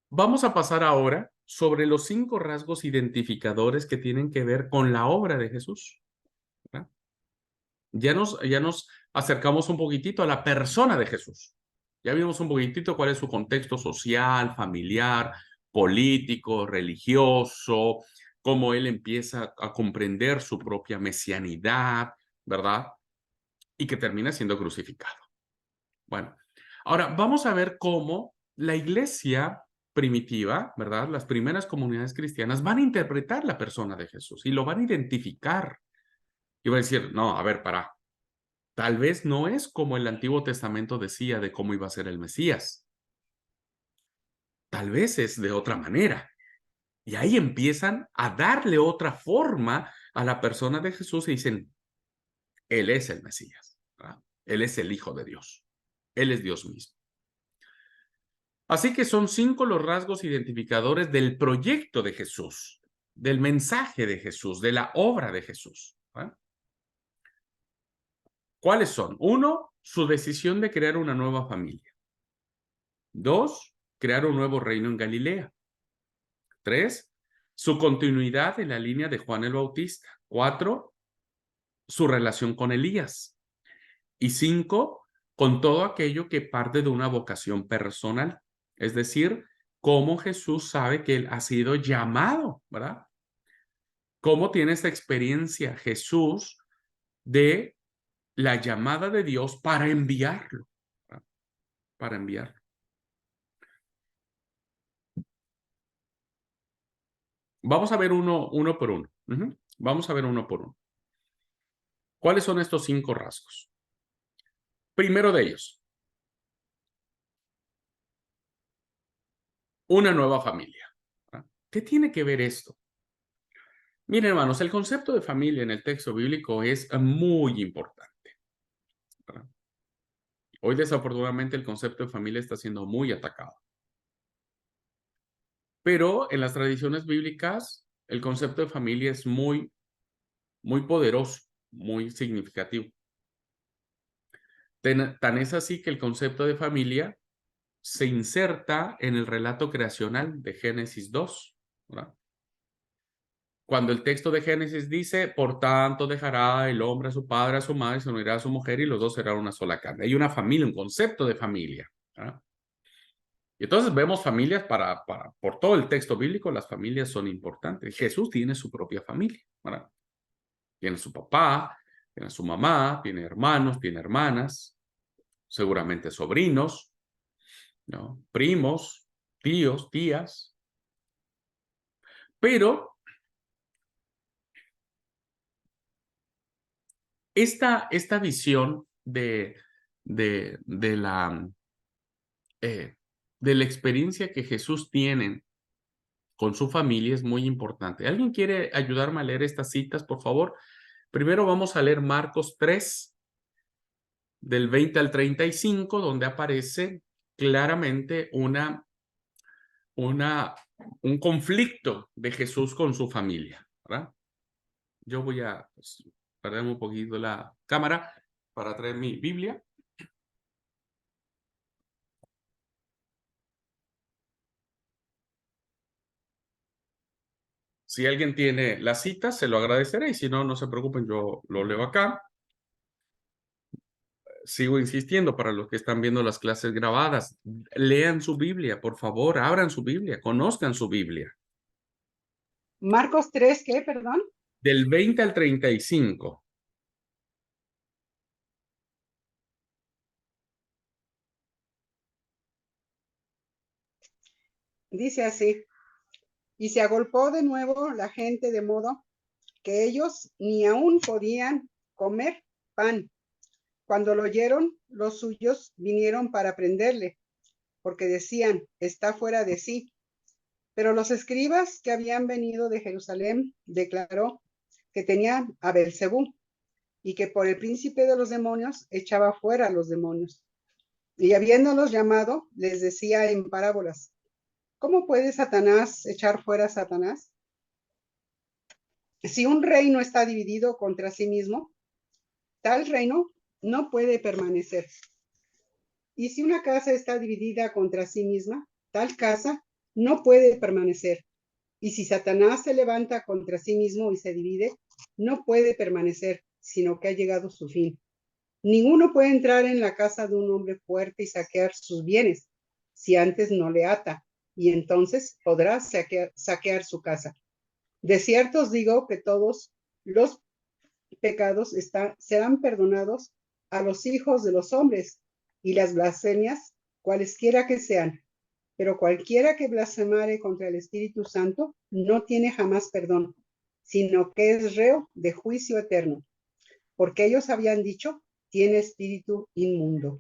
Vamos a pasar ahora sobre los 5 rasgos identificadores que tienen que ver con la obra de Jesús, ¿verdad? Ya nos acercamos un poquitito a la persona de Jesús. Ya vimos un poquitito cuál es su contexto social, familiar, político, religioso, cómo él empieza a comprender su propia mesianidad, ¿verdad? Y que termina siendo crucificado. Bueno, ahora vamos a ver cómo la iglesia primitiva, ¿verdad? Las primeras comunidades cristianas van a interpretar la persona de Jesús y lo van a identificar. Y van a decir, no, a ver, para. Tal vez no es como el Antiguo Testamento decía de cómo iba a ser el Mesías. Tal vez es de otra manera. Y ahí empiezan a darle otra forma a la persona de Jesús y dicen, Él es el Mesías, ¿verdad? Él es el Hijo de Dios. Él es Dios mismo. Así que son 5 los rasgos identificadores del proyecto de Jesús, del mensaje de Jesús, de la obra de Jesús, ¿verdad? ¿Cuáles son? 1, su decisión de crear una nueva familia. 2, crear un nuevo reino en Galilea. 3, su continuidad en la línea de Juan el Bautista. 4, su relación con Elías. Y 5, con todo aquello que parte de una vocación personal. Es decir, cómo Jesús sabe que él ha sido llamado, ¿verdad? ¿Cómo tiene esta experiencia Jesús de la llamada de Dios para enviarlo? ¿Verdad? Para enviarlo. Vamos a ver uno por uno. Vamos a ver uno por uno. ¿Cuáles son estos 5 rasgos? Primero de ellos, una nueva familia. ¿Verdad? ¿Qué tiene que ver esto? Miren, hermanos, el concepto de familia en el texto bíblico es muy importante, ¿verdad? Hoy, desafortunadamente, el concepto de familia está siendo muy atacado. Pero en las tradiciones bíblicas, el concepto de familia es muy poderoso, muy significativo. Tan es así que el concepto de familia se inserta en el relato creacional de Génesis 2, ¿verdad? Cuando el texto de Génesis dice, por tanto dejará el hombre a su padre, a su madre, se unirá a su mujer y los dos serán una sola carne. Hay una familia, un concepto de familia, ¿verdad? Y entonces vemos familias por todo el texto bíblico, las familias son importantes. Jesús tiene su propia familia, ¿verdad? Tiene su papá, tiene su mamá, tiene hermanos, tiene hermanas, seguramente sobrinos, ¿no? Primos, tíos, tías. Pero esta visión de la, de la experiencia que Jesús tiene con su familia es muy importante. ¿Alguien quiere ayudarme a leer estas citas, por favor? Primero vamos a leer Marcos 3, del 20 al 35, donde aparece claramente un conflicto de Jesús con su familia, ¿verdad? Yo voy a perder un poquito la cámara para traer mi Biblia. Si alguien tiene la cita, se lo agradeceré, y si no, no se preocupen, yo lo leo acá. Sigo insistiendo para los que están viendo las clases grabadas, lean su Biblia, por favor, abran su Biblia, conozcan su Biblia. Marcos 3, ¿qué? Perdón. Del 20 al 35. Dice así: y se agolpó de nuevo la gente de modo que ellos ni aún podían comer pan. Cuando lo oyeron, los suyos vinieron para prenderle, porque decían, está fuera de sí. Pero los escribas que habían venido de Jerusalén declaró que tenían a Belcebú y que por el príncipe de los demonios echaba fuera a los demonios. Y habiéndolos llamado, les decía en parábolas, ¿cómo puede Satanás echar fuera a Satanás? Si un reino está dividido contra sí mismo, tal reino no puede permanecer. Y si una casa está dividida contra sí misma, tal casa no puede permanecer. Y si Satanás se levanta contra sí mismo y se divide, no puede permanecer, sino que ha llegado su fin. Ninguno puede entrar en la casa de un hombre fuerte y saquear sus bienes, si antes no le ata, y entonces podrá saquear su casa. De cierto os digo que todos los pecados serán perdonados a los hijos de los hombres, y las blasfemias, cualesquiera que sean. Pero cualquiera que blasfemare contra el Espíritu Santo no tiene jamás perdón, sino que es reo de juicio eterno, porque ellos habían dicho, tiene espíritu inmundo.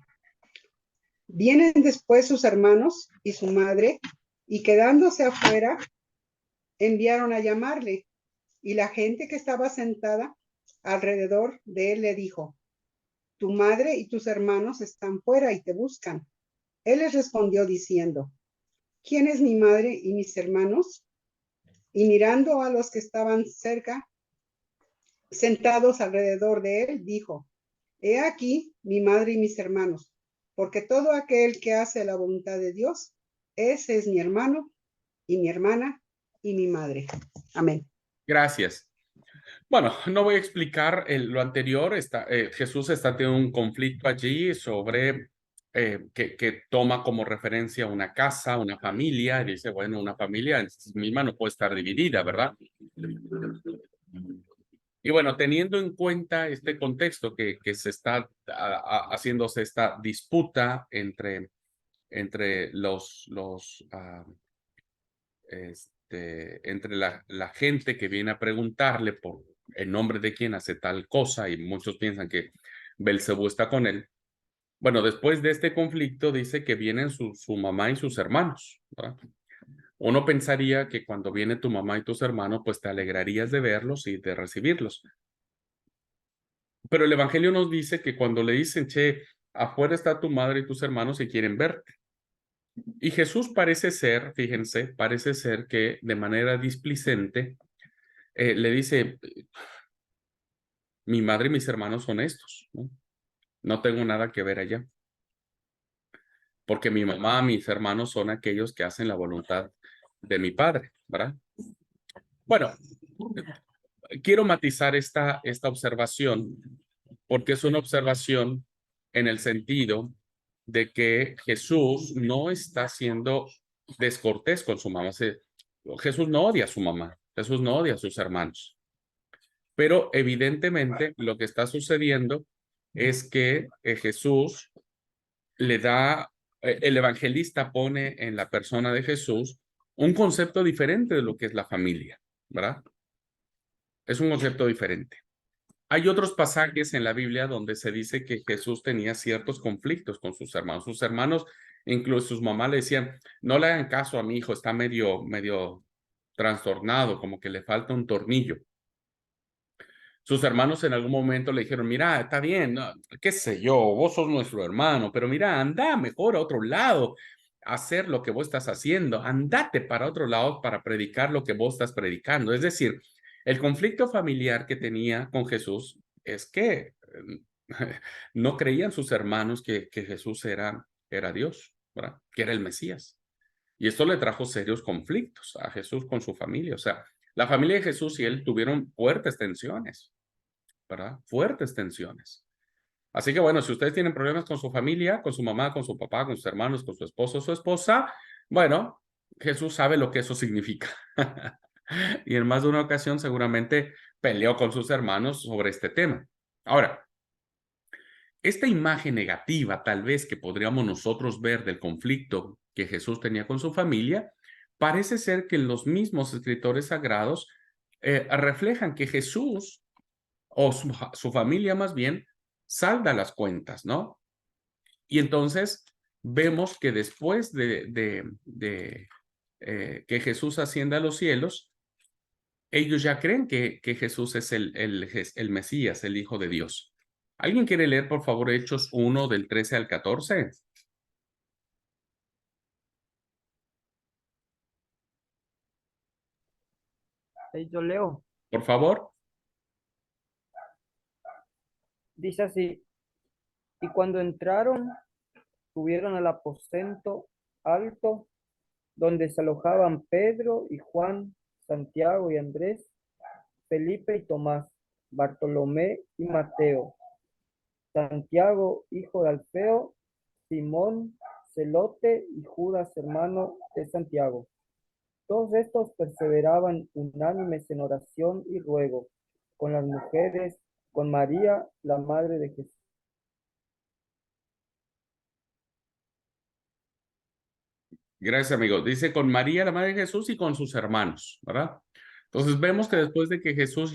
Vienen después sus hermanos y su madre, y quedándose afuera, enviaron a llamarle, y la gente que estaba sentada alrededor de él le dijo, tu madre y tus hermanos están fuera y te buscan. Él les respondió diciendo, ¿quién es mi madre y mis hermanos? Y mirando a los que estaban cerca, sentados alrededor de él, dijo, he aquí mi madre y mis hermanos, porque todo aquel que hace la voluntad de Dios, ese es mi hermano y mi hermana y mi madre. Amén. Gracias. Bueno, no voy a explicar lo anterior. Jesús está teniendo un conflicto allí sobre que toma como referencia una casa, una familia, y dice, bueno, una familia en sí misma no puede estar dividida, ¿verdad? Y bueno, teniendo en cuenta este contexto que se está haciéndose esta disputa entre entre la gente que viene a preguntarle por el nombre de quién hace tal cosa, y muchos piensan que Belcebú está con él. Bueno, después de este conflicto dice que vienen su mamá y sus hermanos, ¿verdad? Uno pensaría que cuando viene tu mamá y tus hermanos, pues te alegrarías de verlos y de recibirlos. Pero el Evangelio nos dice que cuando le dicen, che, afuera está tu madre y tus hermanos y quieren verte. Y Jesús parece ser, fíjense, parece ser que de manera displicente le dice, mi madre y mis hermanos son estos, ¿no? No tengo nada que ver allá. Porque mi mamá, mis hermanos son aquellos que hacen la voluntad de mi padre, ¿verdad? Bueno, quiero matizar esta observación porque es una observación en el sentido de que Jesús no está siendo descortés con su mamá. Jesús no odia a su mamá, Jesús no odia a sus hermanos. Pero evidentemente lo que está sucediendo es que Jesús le da, el evangelista pone en la persona de Jesús un concepto diferente de lo que es la familia, ¿verdad? Es un concepto diferente. Hay otros pasajes en la Biblia donde se dice que Jesús tenía ciertos conflictos con sus hermanos. Sus hermanos, incluso sus mamás le decían, no le hagan caso a mi hijo, está medio trastornado, como que le falta un tornillo. Sus hermanos en algún momento le dijeron, mira, está bien, no, qué sé yo, vos sos nuestro hermano, pero mira, anda mejor a otro lado a hacer lo que vos estás haciendo, andate para otro lado para predicar lo que vos estás predicando. Es decir, el conflicto familiar que tenía con Jesús es que no creían sus hermanos que Jesús era Dios, ¿verdad? Que era el Mesías. Y esto le trajo serios conflictos a Jesús con su familia. O sea, la familia de Jesús y él tuvieron fuertes tensiones, ¿verdad? Fuertes tensiones. Así que bueno, si ustedes tienen problemas con su familia, con su mamá, con su papá, con sus hermanos, con su esposo o su esposa, bueno, Jesús sabe lo que eso significa. Y en más de una ocasión seguramente peleó con sus hermanos sobre este tema. Ahora, esta imagen negativa, tal vez que podríamos nosotros ver del conflicto que Jesús tenía con su familia, parece ser que los mismos escritores sagrados reflejan que Jesús, o su familia más bien, salda las cuentas, ¿no? Y entonces vemos que después que Jesús ascienda a los cielos, ellos ya creen que Jesús es el Mesías, el Hijo de Dios. ¿Alguien quiere leer, por favor, Hechos 1 del 13 al 14? Ahí yo leo. Por favor. Dice así, y cuando entraron, subieron al aposento alto donde se alojaban Pedro y Juan, Santiago y Andrés, Felipe y Tomás, Bartolomé y Mateo, Santiago, hijo de Alfeo, Simón, Celote y Judas, hermano de Santiago. Todos estos perseveraban unánimes en oración y ruego con las mujeres, con María, la madre de Jesús. Gracias, amigo. Dice con María, la Madre de Jesús, y con sus hermanos, ¿verdad? Entonces vemos que después de que Jesús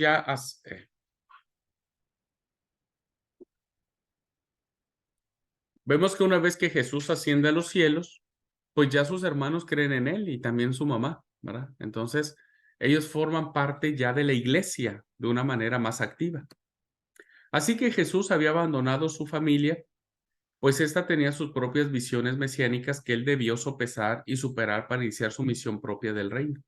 vemos que una vez que Jesús asciende a los cielos, pues ya sus hermanos creen en él y también su mamá, ¿verdad? Entonces, ellos forman parte ya de la iglesia de una manera más activa. Así que Jesús había abandonado su familia, pues ésta tenía sus propias visiones mesiánicas que él debió sopesar y superar para iniciar su misión propia del reino.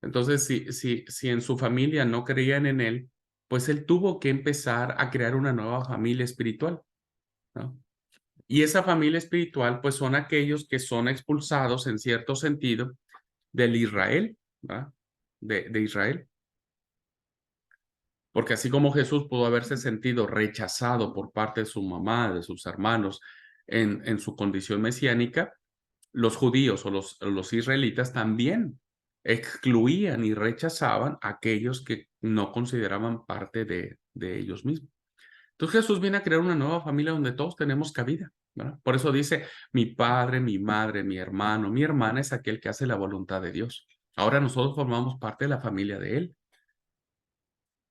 Entonces, si en su familia no creían en él, pues él tuvo que empezar a crear una nueva familia espiritual, ¿no? Y esa familia espiritual, pues son aquellos que son expulsados en cierto sentido del Israel, ¿verdad? De Israel. Porque así como Jesús pudo haberse sentido rechazado por parte de su mamá, de sus hermanos, en su condición mesiánica, los judíos o los israelitas también excluían y rechazaban a aquellos que no consideraban parte de ellos mismos. Entonces Jesús viene a crear una nueva familia donde todos tenemos cabida, ¿verdad? Por eso dice, mi padre, mi madre, mi hermano, mi hermana es aquel que hace la voluntad de Dios. Ahora nosotros formamos parte de la familia de Él.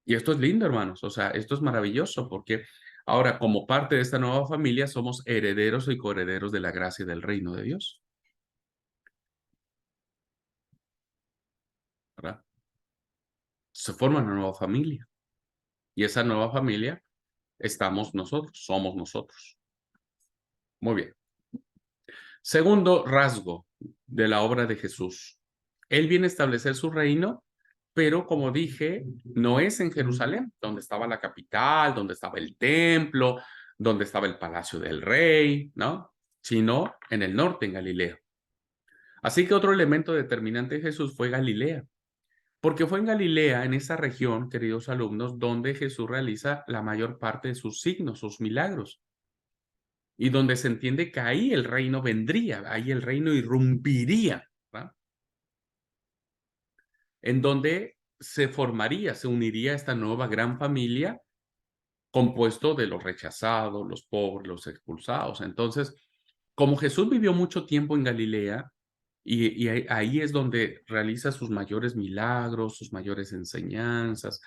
Y esto es lindo, hermanos. O sea, esto es maravilloso porque ahora como parte de esta nueva familia somos herederos y coherederos de la gracia y del reino de Dios, ¿verdad? Se forma una nueva familia y esa nueva familia estamos nosotros, somos nosotros. Muy bien. Segundo rasgo de la obra de Jesús. Él viene a establecer su reino, pero como dije, no es en Jerusalén, donde estaba la capital, donde estaba el templo, donde estaba el palacio del rey, ¿no? Sino en el norte, en Galilea. Así que otro elemento determinante de Jesús fue Galilea, porque fue en Galilea, en esa región, queridos alumnos, donde Jesús realiza la mayor parte de sus signos, sus milagros, y donde se entiende que ahí el reino vendría, ahí el reino irrumpiría, ¿verdad? En donde se formaría, se uniría esta nueva gran familia compuesto de los rechazados, los pobres, los expulsados. Entonces, como Jesús vivió mucho tiempo en Galilea, y ahí es donde realiza sus mayores milagros, sus mayores enseñanzas,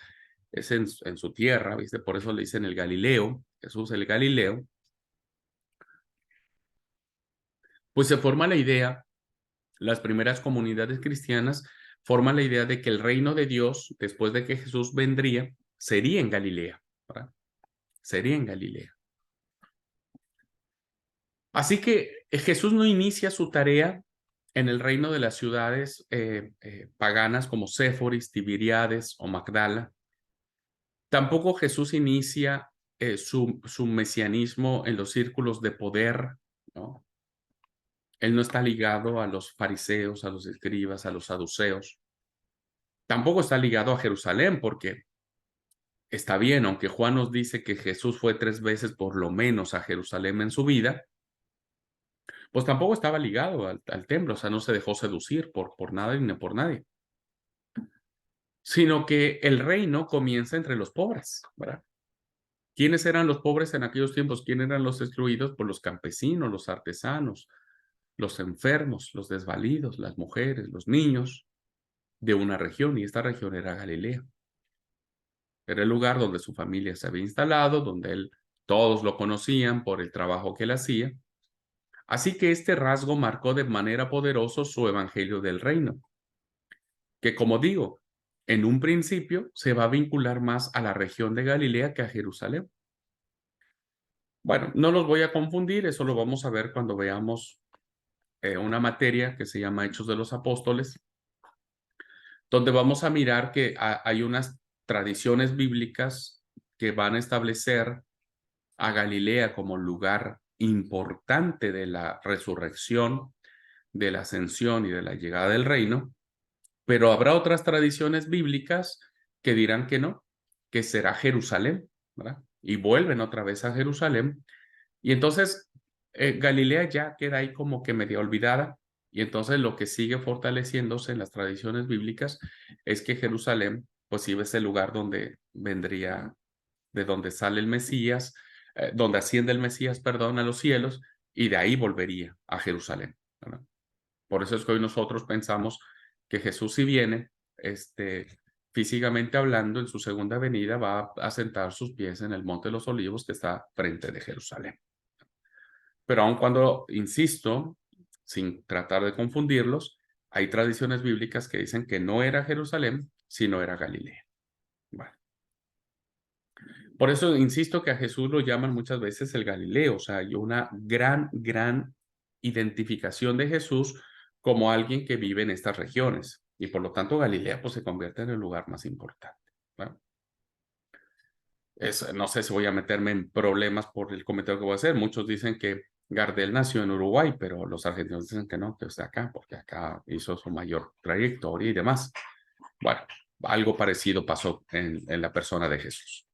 es en su tierra, ¿viste? Por eso le dicen el Galileo, Jesús el Galileo, pues se forma la idea, las primeras comunidades cristianas forman la idea de que el reino de Dios, después de que Jesús vendría, sería en Galilea, ¿verdad? Sería en Galilea. Así que Jesús no inicia su tarea en el reino de las ciudades paganas como Séforis, Tiberiades o Magdala. Tampoco Jesús inicia su mesianismo en los círculos de poder, ¿no? Él no está ligado a los fariseos, a los escribas, a los saduceos. Tampoco está ligado a Jerusalén, porque está bien, aunque Juan nos dice que Jesús fue 3 veces por lo menos a Jerusalén en su vida, pues tampoco estaba ligado al templo, o sea, no se dejó seducir por nada ni por nadie. Sino que el reino comienza entre los pobres, ¿verdad? ¿Quiénes eran los pobres en aquellos tiempos? ¿Quiénes eran los excluidos? Pues los campesinos, los artesanos, los enfermos, los desvalidos, las mujeres, los niños de una región, y esta región era Galilea. Era el lugar donde su familia se había instalado, donde todos lo conocían por el trabajo que él hacía. Así que este rasgo marcó de manera poderosa su evangelio del reino, que como digo, en un principio se va a vincular más a la región de Galilea que a Jerusalén. Bueno, no los voy a confundir, eso lo vamos a ver cuando veamos una materia que se llama Hechos de los Apóstoles, donde vamos a mirar que hay unas tradiciones bíblicas que van a establecer a Galilea como lugar importante de la resurrección, de la ascensión y de la llegada del reino, pero habrá otras tradiciones bíblicas que dirán que no, que será Jerusalén, ¿verdad? Y vuelven otra vez a Jerusalén. Y entonces Galilea ya queda ahí como que medio olvidada. Y entonces lo que sigue fortaleciéndose en las tradiciones bíblicas es que Jerusalén, pues sí, es el lugar donde vendría, de donde sale el Mesías, donde asciende el Mesías, perdón, a los cielos, y de ahí volvería a Jerusalén, ¿verdad? Por eso es que hoy nosotros pensamos que Jesús, si viene, físicamente hablando, en su segunda venida, va a sentar sus pies en el Monte de los Olivos que está frente de Jerusalén. Pero aun cuando, insisto, sin tratar de confundirlos, hay tradiciones bíblicas que dicen que no era Jerusalén, sino era Galilea. Bueno. Por eso insisto que a Jesús lo llaman muchas veces el Galileo, o sea, hay una gran identificación de Jesús como alguien que vive en estas regiones. Y por lo tanto Galilea pues se convierte en el lugar más importante, ¿no? No sé si voy a meterme en problemas por el comentario que voy a hacer. Muchos dicen que Gardel nació en Uruguay, pero los argentinos dicen que no, que es de acá, porque acá hizo su mayor trayectoria y demás. Bueno, algo parecido pasó en la persona de Jesús.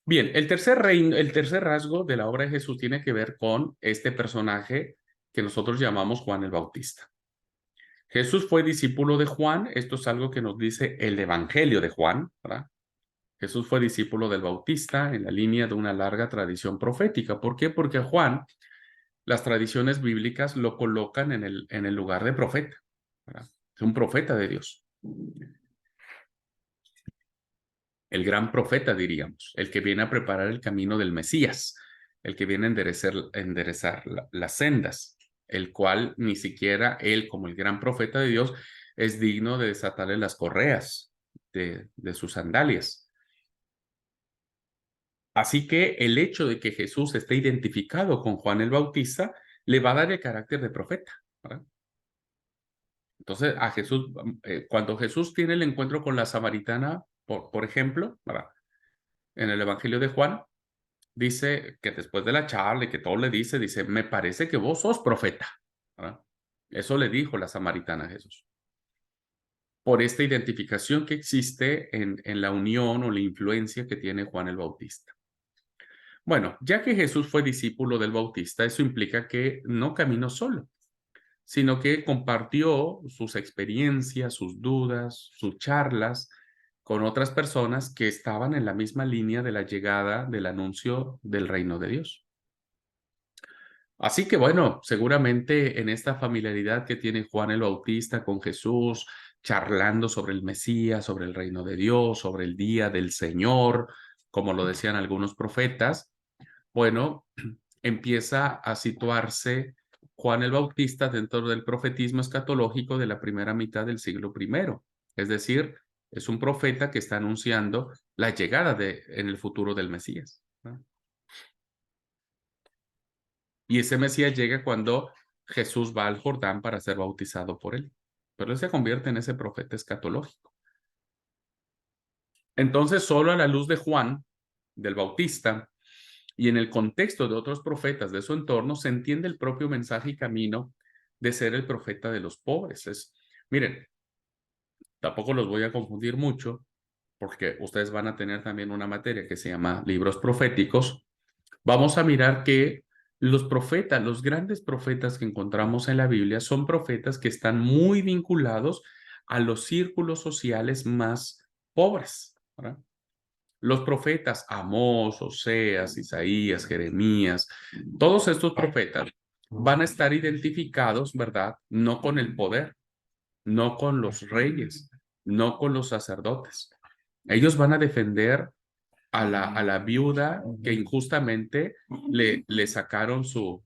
Bien, el tercer rasgo de la obra de Jesús tiene que ver con este personaje que nosotros llamamos Juan el Bautista. Jesús fue discípulo de Juan, esto es algo que nos dice el Evangelio de Juan, ¿verdad? Jesús fue discípulo del Bautista en la línea de una larga tradición profética. ¿Por qué? Porque a Juan las tradiciones bíblicas lo colocan en el lugar de profeta, ¿verdad? Es un profeta de Dios. El gran profeta, diríamos, el que viene a preparar el camino del Mesías, el que viene a enderezar las sendas, el cual ni siquiera él, como el gran profeta de Dios, es digno de desatarle las correas de sus sandalias. Así que el hecho de que Jesús esté identificado con Juan el Bautista le va a dar el carácter de profeta, ¿verdad? Entonces, a Jesús, cuando Jesús tiene el encuentro con la samaritana, por ejemplo, ¿verdad? En el Evangelio de Juan, dice que después de la charla y que todo le dice, me parece que vos sos profeta, ¿verdad? Eso le dijo la samaritana a Jesús. Por esta identificación que existe en la unión o la influencia que tiene Juan el Bautista. Bueno, ya que Jesús fue discípulo del Bautista, eso implica que no caminó solo, sino que compartió sus experiencias, sus dudas, sus charlas con otras personas que estaban en la misma línea de la llegada del anuncio del reino de Dios. Así que bueno, seguramente en esta familiaridad que tiene Juan el Bautista con Jesús, charlando sobre el Mesías, sobre el reino de Dios, sobre el día del Señor, como lo decían algunos profetas, bueno, empieza a situarse Juan el Bautista dentro del profetismo escatológico de la primera mitad del siglo I, es decir, Es un profeta que está anunciando la llegada en el futuro del Mesías, ¿no? Y ese Mesías llega cuando Jesús va al Jordán para ser bautizado por él. Pero él se convierte en ese profeta escatológico. Entonces, solo a la luz de Juan, del Bautista, y en el contexto de otros profetas de su entorno, se entiende el propio mensaje y camino de ser el profeta de los pobres. Miren, tampoco los voy a confundir mucho, porque ustedes van a tener también una materia que se llama libros proféticos. Vamos a mirar que los profetas, los grandes profetas que encontramos en la Biblia, son profetas que están muy vinculados a los círculos sociales más pobres, ¿verdad? Los profetas Amós, Oseas, Isaías, Jeremías, todos estos profetas van a estar identificados, ¿verdad? No con el poder, no con los reyes, no con los sacerdotes. Ellos van a defender a la viuda que injustamente le sacaron su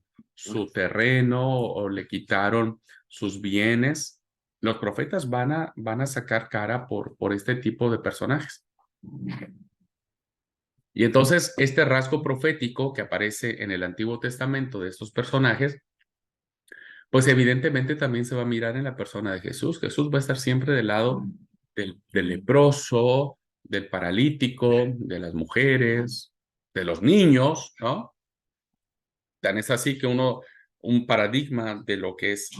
terreno o le quitaron sus bienes. Los profetas van a sacar cara por este tipo de personajes. Y entonces este rasgo profético que aparece en el Antiguo Testamento de estos personajes, pues evidentemente también se va a mirar en la persona de Jesús. Jesús va a estar siempre del lado del leproso, del paralítico, de las mujeres, de los niños, ¿no? Tan es así que un paradigma de lo que es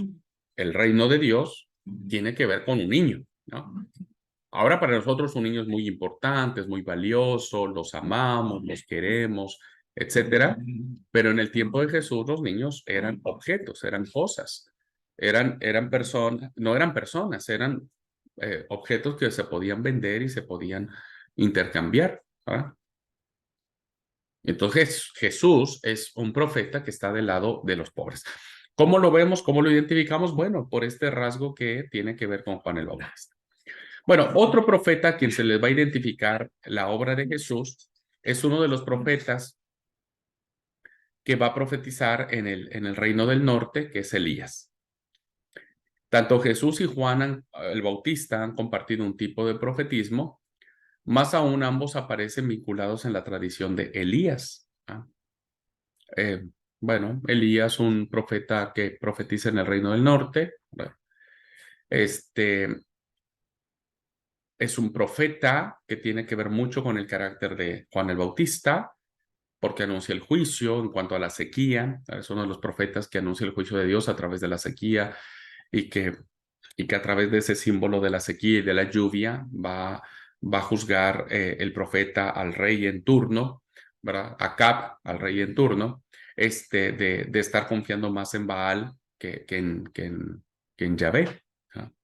el reino de Dios tiene que ver con un niño, ¿no? Ahora para nosotros un niño es muy importante, es muy valioso, los amamos, los queremos, etcétera. Pero en el tiempo de Jesús los niños eran objetos, eran cosas, eran personas, no eran personas, eran objetos que se podían vender y se podían intercambiar, ¿verdad? Entonces Jesús es un profeta que está del lado de los pobres. ¿Cómo lo vemos? ¿Cómo lo identificamos? Bueno, por este rasgo que tiene que ver con Juan el Bautista. Bueno, otro profeta a quien se les va a identificar la obra de Jesús es uno de los profetas que va a profetizar en el reino del norte, que es Elías. Tanto Jesús y Juan el Bautista han compartido un tipo de profetismo, más aún ambos aparecen vinculados en la tradición de Elías. Eh, bueno, Elías, un profeta que profetiza en el reino del norte. Bueno, es un profeta que tiene que ver mucho con el carácter de Juan el Bautista, porque anuncia el juicio en cuanto a la sequía. Es uno de los profetas que anuncia el juicio de Dios a través de la sequía y que a través de ese símbolo de la sequía y de la lluvia va a juzgar el profeta al rey en turno, ¿verdad? Acab, al rey en turno, de estar confiando más en Baal que en Yahvé, ¿no?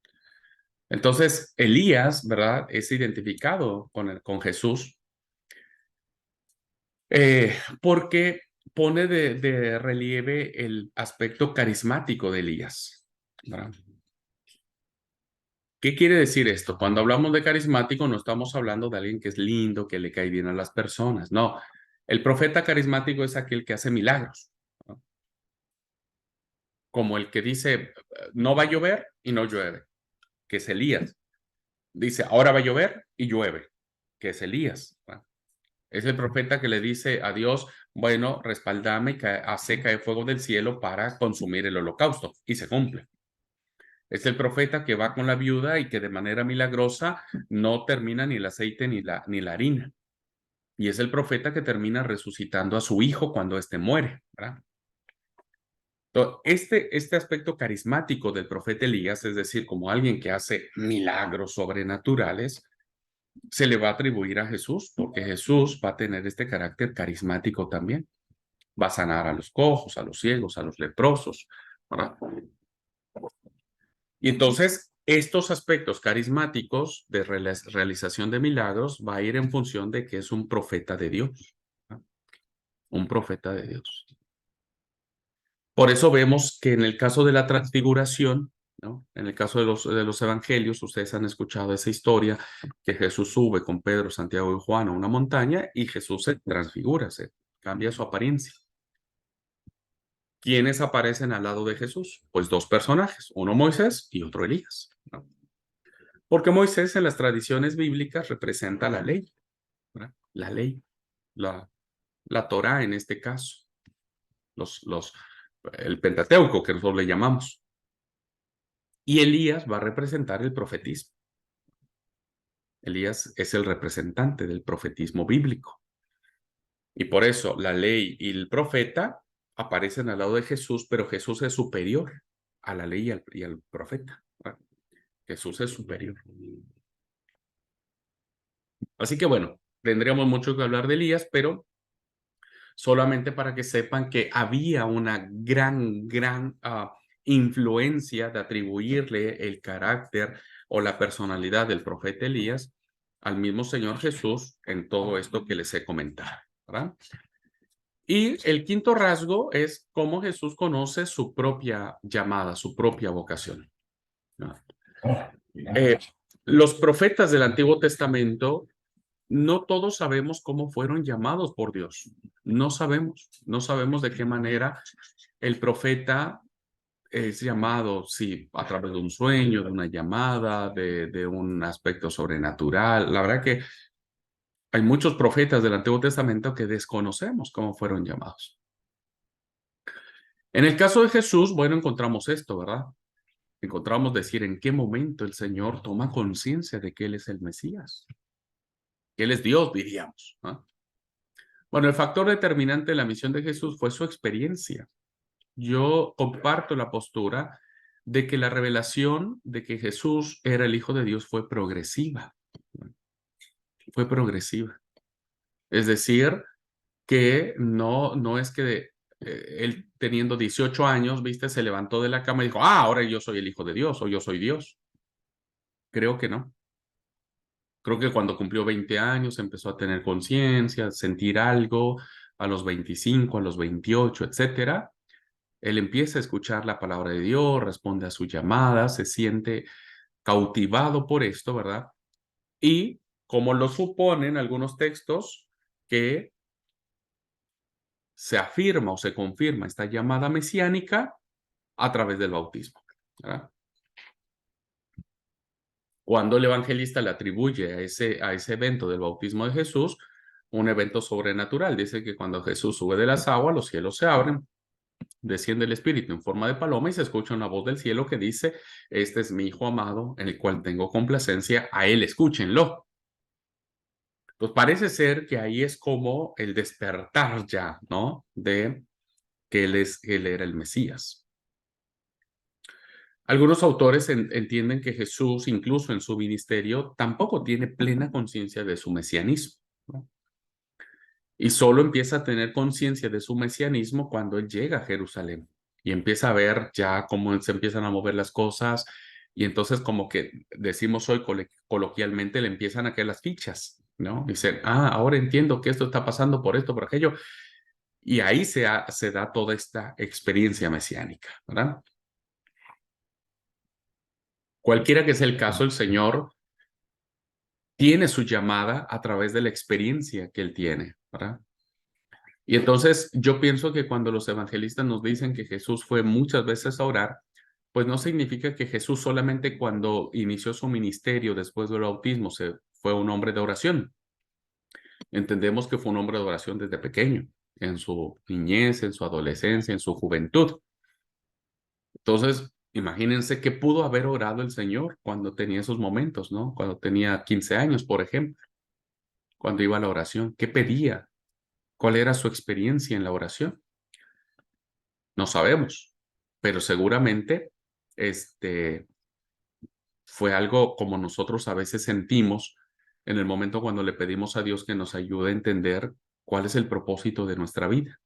Entonces, Elías, ¿verdad? Es identificado con Jesús porque pone de relieve el aspecto carismático de Elías, ¿verdad? ¿Qué quiere decir esto? Cuando hablamos de carismático no estamos hablando de alguien que es lindo, que le cae bien a las personas. No, el profeta carismático es aquel que hace milagros, ¿no? Como el que dice, no va a llover y no llueve, que es Elías. Dice, ahora va a llover y llueve, que es Elías, ¿no? Es el profeta que le dice a Dios, bueno, respaldame y hace caer fuego del cielo para consumir el holocausto. Y se cumple. Es el profeta que va con la viuda y que de manera milagrosa no termina ni el aceite ni la harina. Y es el profeta que termina resucitando a su hijo cuando éste muere, ¿verdad? Entonces, este aspecto carismático del profeta Elías, es decir, como alguien que hace milagros sobrenaturales, se le va a atribuir a Jesús, porque Jesús va a tener este carácter carismático también. Va a sanar a los cojos, a los ciegos, a los leprosos, ¿verdad? Y entonces, estos aspectos carismáticos de realización de milagros va a ir en función de que es un profeta de Dios, ¿no? Un profeta de Dios. Por eso vemos que en el caso de la transfiguración, ¿no? En el caso de los evangelios, ustedes han escuchado esa historia que Jesús sube con Pedro, Santiago y Juan a una montaña y Jesús se transfigura, se cambia su apariencia. ¿Quiénes aparecen al lado de Jesús? Pues dos personajes, uno Moisés y otro Elías, ¿no? Porque Moisés en las tradiciones bíblicas representa la ley, ¿verdad? La ley, la Torá en este caso, el Pentateuco que nosotros le llamamos. Y Elías va a representar el profetismo. Elías es el representante del profetismo bíblico. Y por eso la ley y el profeta aparecen al lado de Jesús, pero Jesús es superior a la ley y al profeta, ¿verdad? Jesús es superior. Así que bueno, tendríamos mucho que hablar de Elías, pero solamente para que sepan que había una gran influencia de atribuirle el carácter o la personalidad del profeta Elías al mismo Señor Jesús en todo esto que les he comentado, ¿verdad? Y el quinto rasgo es cómo Jesús conoce su propia llamada, su propia vocación, ¿no? Los profetas del Antiguo Testamento, no todos sabemos cómo fueron llamados por Dios. No sabemos de qué manera el profeta es llamado, sí, a través de un sueño, de una llamada, de un aspecto sobrenatural. La verdad que hay muchos profetas del Antiguo Testamento que desconocemos cómo fueron llamados. En el caso de Jesús, bueno, encontramos esto, ¿verdad? Encontramos decir en qué momento el Señor toma conciencia de que Él es el Mesías, que Él es Dios, diríamos, ¿no? Bueno, el factor determinante de la misión de Jesús fue su experiencia. Yo comparto la postura de que la revelación de que Jesús era el Hijo de Dios fue progresiva. Fue progresiva. Es decir, que no es que él teniendo 18 años, viste, se levantó de la cama y dijo, ahora yo soy el Hijo de Dios o yo soy Dios. Creo que no. Creo que cuando cumplió 20 años empezó a tener conciencia, sentir algo, a los 25, a los 28, etcétera. Él empieza a escuchar la palabra de Dios, responde a su llamada, se siente cautivado por esto, ¿verdad? Y como lo suponen algunos textos, que se afirma o se confirma esta llamada mesiánica a través del bautismo, ¿verdad? Cuando el evangelista le atribuye a ese evento del bautismo de Jesús un evento sobrenatural, dice que cuando Jesús sube de las aguas, los cielos se abren, desciende el Espíritu en forma de paloma y se escucha una voz del cielo que dice, este es mi Hijo amado en el cual tengo complacencia, a él escúchenlo. Pues parece ser que ahí es como el despertar ya, ¿no? De que él era el Mesías. Algunos autores entienden que Jesús, incluso en su ministerio, tampoco tiene plena conciencia de su mesianismo, ¿no? Y solo empieza a tener conciencia de su mesianismo cuando él llega a Jerusalén y empieza a ver ya cómo se empiezan a mover las cosas y entonces como que decimos hoy coloquialmente le empiezan a caer las fichas, ¿no? Dicen, ahora entiendo que esto está pasando por esto, por aquello. Y ahí se da toda esta experiencia mesiánica, ¿verdad? Cualquiera que sea el caso, el Señor tiene su llamada a través de la experiencia que él tiene, ¿verdad? Y entonces yo pienso que cuando los evangelistas nos dicen que Jesús fue muchas veces a orar, pues no significa que Jesús solamente cuando inició su ministerio después del bautismo fue un hombre de oración. Entendemos que fue un hombre de oración desde pequeño, en su niñez, en su adolescencia, en su juventud. Entonces, imagínense que pudo haber orado el Señor cuando tenía esos momentos, ¿no? Cuando tenía 15 años, por ejemplo, cuando iba a la oración. ¿Qué pedía? ¿Cuál era su experiencia en la oración? No sabemos, pero seguramente fue algo como nosotros a veces sentimos en el momento cuando le pedimos a Dios que nos ayude a entender cuál es el propósito de nuestra vida.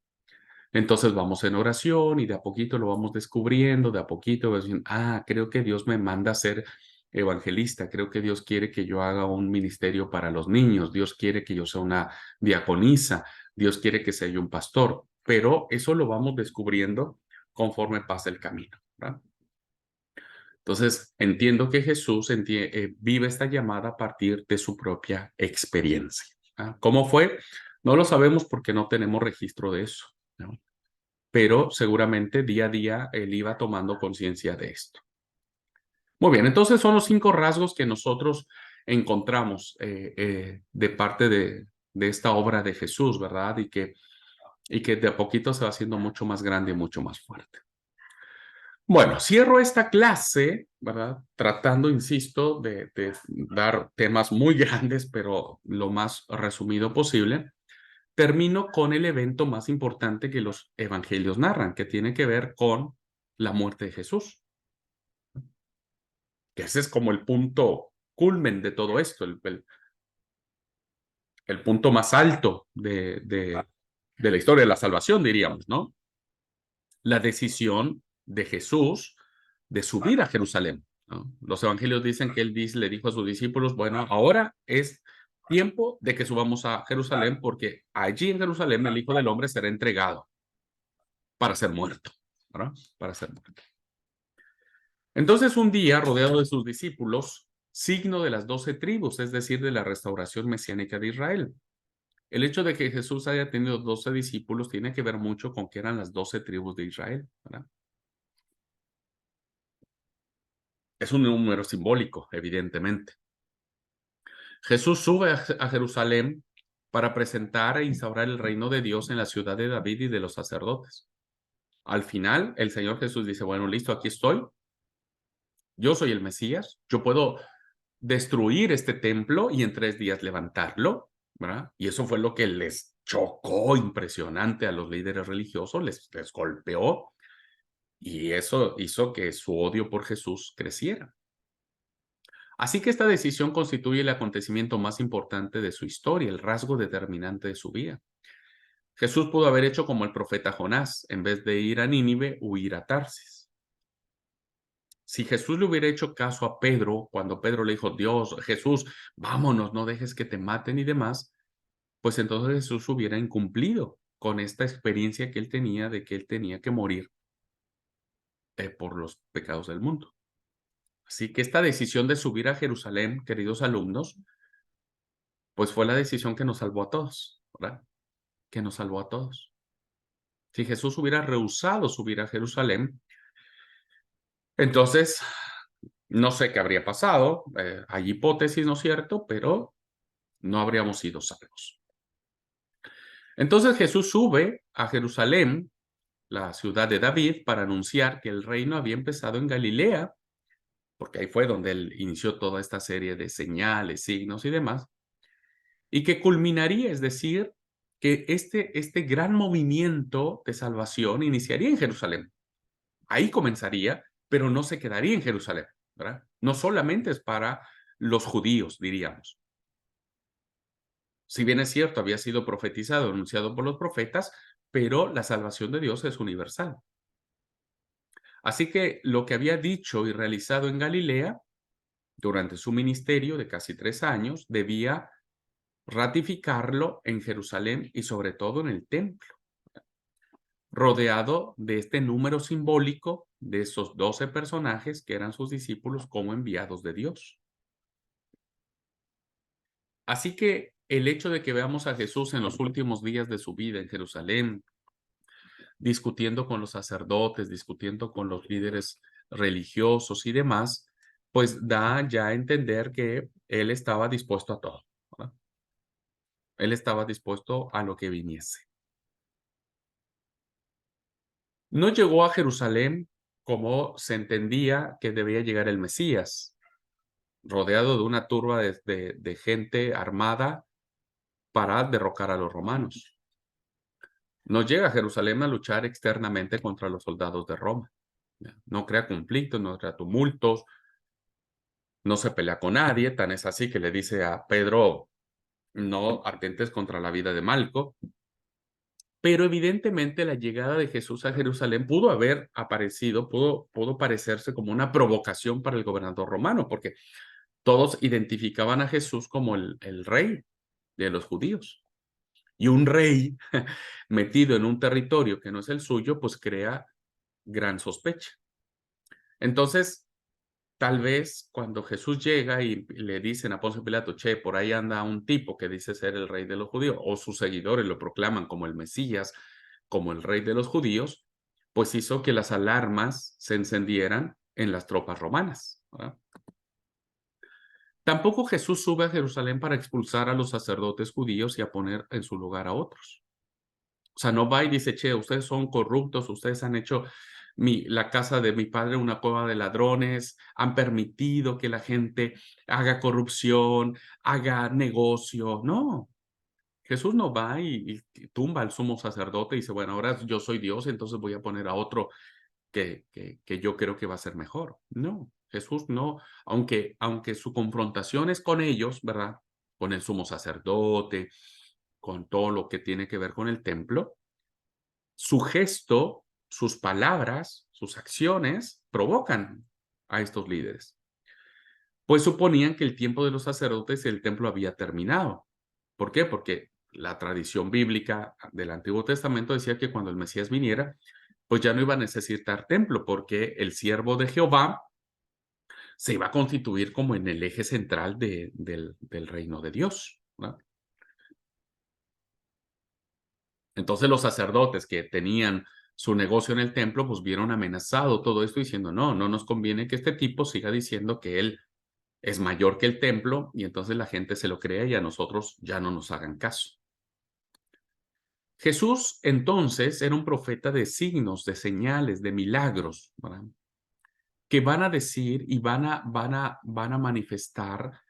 Entonces vamos en oración y de a poquito lo vamos descubriendo, de a poquito vamos diciendo, creo que Dios me manda a ser evangelista, creo que Dios quiere que yo haga un ministerio para los niños, Dios quiere que yo sea una diaconisa, Dios quiere que sea yo un pastor, pero eso lo vamos descubriendo conforme pasa el camino, ¿verdad? Entonces, entiendo que Jesús vive esta llamada a partir de su propia experiencia, ¿ah? ¿Cómo fue? No lo sabemos porque no tenemos registro de eso, ¿no? Pero seguramente día a día él iba tomando conciencia de esto. Muy bien, entonces son los 5 rasgos que nosotros encontramos de parte de esta obra de Jesús, ¿verdad? Y que de a poquito se va haciendo mucho más grande y mucho más fuerte. Bueno, cierro esta clase, ¿verdad? Tratando, insisto, de dar temas muy grandes, pero lo más resumido posible. Termino con el evento más importante que los evangelios narran, que tiene que ver con la muerte de Jesús. Que ese es como el punto culmen de todo esto, el punto más alto de la historia de la salvación, diríamos, ¿no? La decisión de Jesús de subir a Jerusalén, ¿no? Los evangelios dicen que le dijo a sus discípulos, bueno, ahora es tiempo de que subamos a Jerusalén porque allí en Jerusalén el Hijo del Hombre será entregado para ser muerto, ¿verdad? Para ser muerto. Entonces un día, rodeado de sus discípulos, signo de las 12 tribus, es decir, de la restauración mesiánica de Israel. El hecho de que Jesús haya tenido 12 discípulos tiene que ver mucho con que eran las 12 tribus de Israel, ¿verdad? Es un número simbólico, evidentemente. Jesús sube a Jerusalén para presentar e instaurar el reino de Dios en la ciudad de David y de los sacerdotes. Al final, el Señor Jesús dice, bueno, listo, aquí estoy. Yo soy el Mesías. Yo puedo destruir este templo y en 3 días levantarlo, ¿verdad? Y eso fue lo que les chocó impresionante a los líderes religiosos, les golpeó y eso hizo que su odio por Jesús creciera. Así que esta decisión constituye el acontecimiento más importante de su historia, el rasgo determinante de su vida. Jesús pudo haber hecho como el profeta Jonás, en vez de ir a Nínive, huir a Tarsis. Si Jesús le hubiera hecho caso a Pedro, cuando Pedro le dijo, Jesús, vámonos, no dejes que te maten y demás, pues entonces Jesús hubiera incumplido con esta experiencia que él tenía de que él tenía que morir por los pecados del mundo. Así que esta decisión de subir a Jerusalén, queridos alumnos, pues fue la decisión que nos salvó a todos, ¿verdad? Que nos salvó a todos. Si Jesús hubiera rehusado subir a Jerusalén, entonces no sé qué habría pasado. Hay hipótesis, ¿no es cierto? Pero no habríamos sido salvos. Entonces Jesús sube a Jerusalén, la ciudad de David, para anunciar que el reino había empezado en Galilea, porque ahí fue donde él inició toda esta serie de señales, signos y demás, y que culminaría, es decir, que este gran movimiento de salvación iniciaría en Jerusalén. Ahí comenzaría, pero no se quedaría en Jerusalén, ¿verdad? No solamente es para los judíos, diríamos. Si bien es cierto, había sido profetizado, anunciado por los profetas, pero la salvación de Dios es universal. Así que lo que había dicho y realizado en Galilea durante su ministerio de casi 3 años, debía ratificarlo en Jerusalén y sobre todo en el templo, rodeado de este número simbólico de esos 12 personajes que eran sus discípulos como enviados de Dios. Así que el hecho de que veamos a Jesús en los últimos días de su vida en Jerusalén, discutiendo con los sacerdotes, discutiendo con los líderes religiosos y demás, pues da ya a entender que él estaba dispuesto a todo, ¿verdad? Él estaba dispuesto a lo que viniese. No llegó a Jerusalén como se entendía que debía llegar el Mesías, rodeado de una turba de gente armada para derrocar a los romanos. No llega a Jerusalén a luchar externamente contra los soldados de Roma. No crea conflictos, no crea tumultos, no se pelea con nadie, tan es así que le dice a Pedro, no atentes contra la vida de Malco. Pero evidentemente la llegada de Jesús a Jerusalén pudo haber aparecido, pudo parecerse como una provocación para el gobernador romano, porque todos identificaban a Jesús como el rey de los judíos. Y un rey metido en un territorio que no es el suyo, pues crea gran sospecha. Entonces, tal vez cuando Jesús llega y le dicen a Poncio Pilato, che, por ahí anda un tipo que dice ser el rey de los judíos, o sus seguidores lo proclaman como el Mesías, como el rey de los judíos, pues hizo que las alarmas se encendieran en las tropas romanas, ¿verdad? Tampoco Jesús sube a Jerusalén para expulsar a los sacerdotes judíos y a poner en su lugar a otros. O sea, no va y dice, che, ustedes son corruptos, ustedes han hecho la casa de mi padre una cueva de ladrones, han permitido que la gente haga corrupción, haga negocio. No, Jesús no va y tumba al sumo sacerdote y dice, bueno, ahora yo soy Dios, entonces voy a poner a otro que yo creo que va a ser mejor. No, Jesús no, aunque su confrontación es con ellos, ¿verdad? Con el sumo sacerdote, con todo lo que tiene que ver con el templo, su gesto, sus palabras, sus acciones provocan a estos líderes. Pues suponían que el tiempo de los sacerdotes y el templo había terminado. ¿Por qué? Porque la tradición bíblica del Antiguo Testamento decía que cuando el Mesías viniera, pues ya no iba a necesitar templo, porque el siervo de Jehová se iba a constituir como en el eje central del reino de Dios, ¿no? Entonces los sacerdotes que tenían su negocio en el templo, pues vieron amenazado todo esto diciendo, no, no nos conviene que este tipo siga diciendo que él es mayor que el templo y entonces la gente se lo cree y a nosotros ya no nos hagan caso. Jesús entonces era un profeta de signos, de señales, de milagros, ¿verdad? Que van a decir y van a manifestar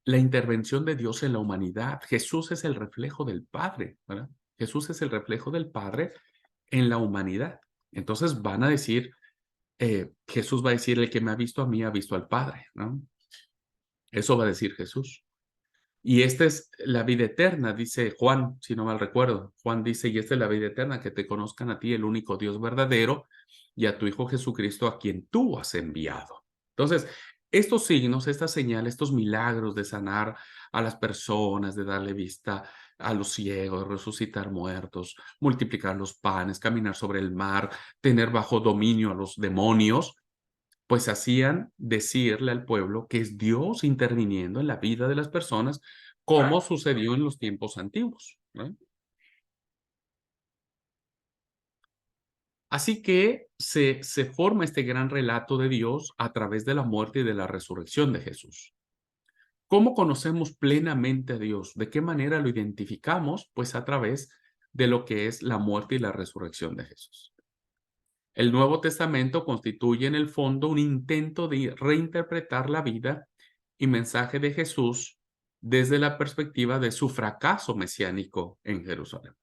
la intervención de Dios en la humanidad. Jesús es el reflejo del Padre, ¿verdad? Jesús es el reflejo del Padre en la humanidad. Entonces van a decir, Jesús va a decir, el que me ha visto a mí ha visto al Padre, ¿no? Eso va a decir Jesús. Y esta es la vida eterna, dice Juan, si no mal recuerdo. Juan dice, y esta es la vida eterna, que te conozcan a ti, el único Dios verdadero, y a tu Hijo Jesucristo, a quien tú has enviado. Entonces, estos signos, estas señales, estos milagros de sanar a las personas, de darle vista a los ciegos, resucitar muertos, multiplicar los panes, caminar sobre el mar, tener bajo dominio a los demonios, pues hacían decirle al pueblo que es Dios interviniendo en la vida de las personas, como sucedió en los tiempos antiguos, ¿no? Así que se forma este gran relato de Dios a través de la muerte y de la resurrección de Jesús. ¿Cómo conocemos plenamente a Dios? ¿De qué manera lo identificamos? Pues a través de lo que es la muerte y la resurrección de Jesús. El Nuevo Testamento constituye en el fondo un intento de reinterpretar la vida y mensaje de Jesús desde la perspectiva de su fracaso mesiánico en Jerusalén.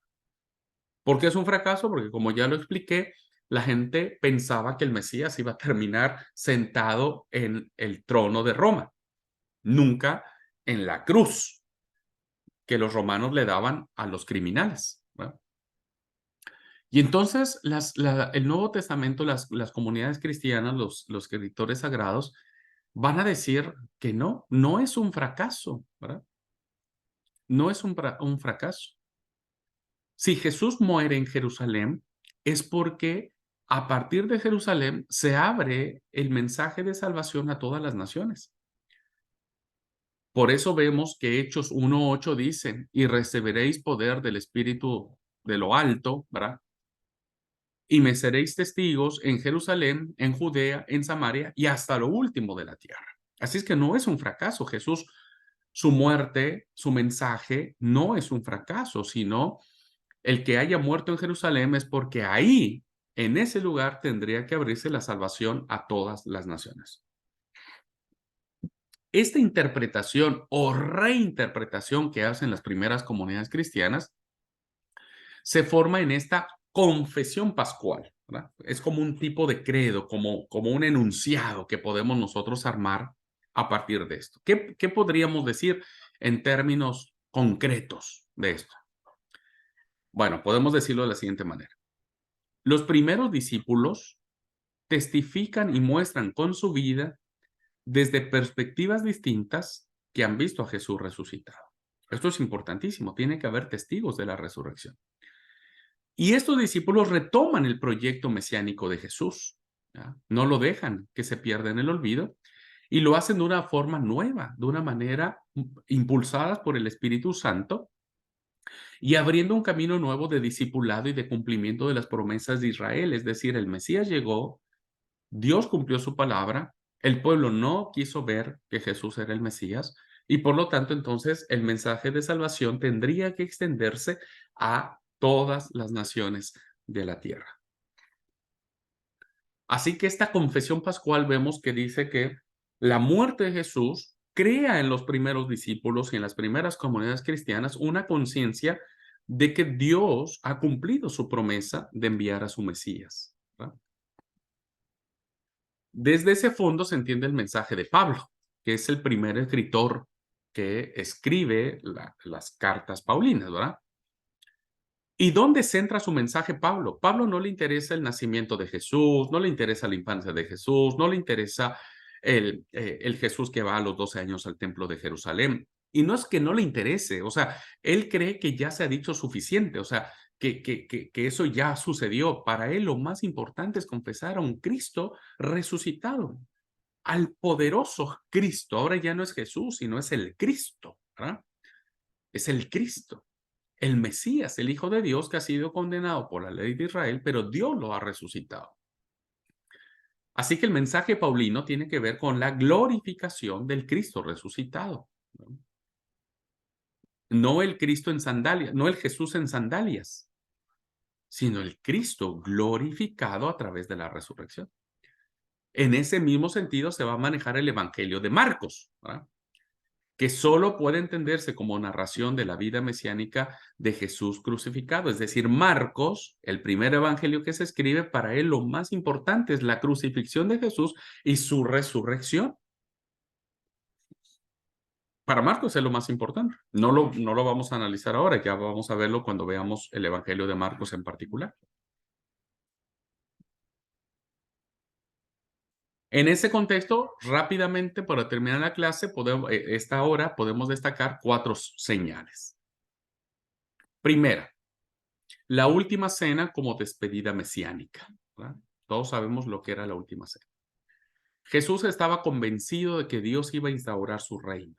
¿Por qué es un fracaso? Porque como ya lo expliqué, la gente pensaba que el Mesías iba a terminar sentado en el trono de Roma, nunca en la cruz que los romanos le daban a los criminales, ¿no? Y entonces el Nuevo Testamento, las comunidades cristianas, los escritores sagrados, van a decir que no, no es un fracaso, ¿verdad? No es un fracaso. Si Jesús muere en Jerusalén, es porque a partir de Jerusalén se abre el mensaje de salvación a todas las naciones. Por eso vemos que Hechos 1:8 dicen, y recibiréis poder del Espíritu de lo alto, ¿verdad? Y me seréis testigos en Jerusalén, en Judea, en Samaria y hasta lo último de la tierra. Así es que no es un fracaso. Jesús, su muerte, su mensaje, no es un fracaso, sino el que haya muerto en Jerusalén es porque ahí, en ese lugar, tendría que abrirse la salvación a todas las naciones. Esta interpretación o reinterpretación que hacen las primeras comunidades cristianas se forma en esta confesión pascual, ¿verdad? Es como un tipo de credo, como un enunciado que podemos nosotros armar a partir de esto. ¿Qué podríamos decir en términos concretos de esto? Bueno, podemos decirlo de la siguiente manera. Los primeros discípulos testifican y muestran con su vida desde perspectivas distintas que han visto a Jesús resucitado. Esto es importantísimo, tiene que haber testigos de la resurrección. Y estos discípulos retoman el proyecto mesiánico de Jesús, ¿ya? No lo dejan que se pierda en el olvido y lo hacen de una forma nueva, de una manera impulsadas por el Espíritu Santo y abriendo un camino nuevo de discipulado y de cumplimiento de las promesas de Israel. Es decir, el Mesías llegó, Dios cumplió su palabra, el pueblo no quiso ver que Jesús era el Mesías y por lo tanto entonces el mensaje de salvación tendría que extenderse a todas las naciones de la tierra. Así que esta confesión pascual vemos que dice que la muerte de Jesús crea en los primeros discípulos y en las primeras comunidades cristianas una conciencia de que Dios ha cumplido su promesa de enviar a su Mesías, ¿verdad? Desde ese fondo se entiende el mensaje de Pablo, que es el primer escritor que escribe las cartas paulinas, ¿verdad? ¿Y dónde centra su mensaje Pablo? Pablo no le interesa el nacimiento de Jesús, no le interesa la infancia de Jesús, no le interesa el Jesús que va a los 12 años al templo de Jerusalén. Y no es que no le interese, o sea, él cree que ya se ha dicho suficiente, o sea, que eso ya sucedió. Para él lo más importante es confesar a un Cristo resucitado, al poderoso Cristo. Ahora ya no es Jesús, sino es el Cristo, ¿verdad? Es el Cristo, el Mesías, el Hijo de Dios que ha sido condenado por la ley de Israel, pero Dios lo ha resucitado. Así que el mensaje paulino tiene que ver con la glorificación del Cristo resucitado. No el Cristo en sandalias, no el Jesús en sandalias, sino el Cristo glorificado a través de la resurrección. En ese mismo sentido se va a manejar el Evangelio de Marcos, ¿verdad? Que solo puede entenderse como narración de la vida mesiánica de Jesús crucificado. Es decir, Marcos, el primer evangelio que se escribe, para él lo más importante es la crucifixión de Jesús y su resurrección. Para Marcos es lo más importante. No lo vamos a analizar ahora, ya vamos a verlo cuando veamos el evangelio de Marcos en particular. En ese contexto, rápidamente, para terminar la clase, esta hora podemos destacar 4 señales. Primera, la última cena como despedida mesiánica, ¿verdad? Todos sabemos lo que era la última cena. Jesús estaba convencido de que Dios iba a instaurar su reino.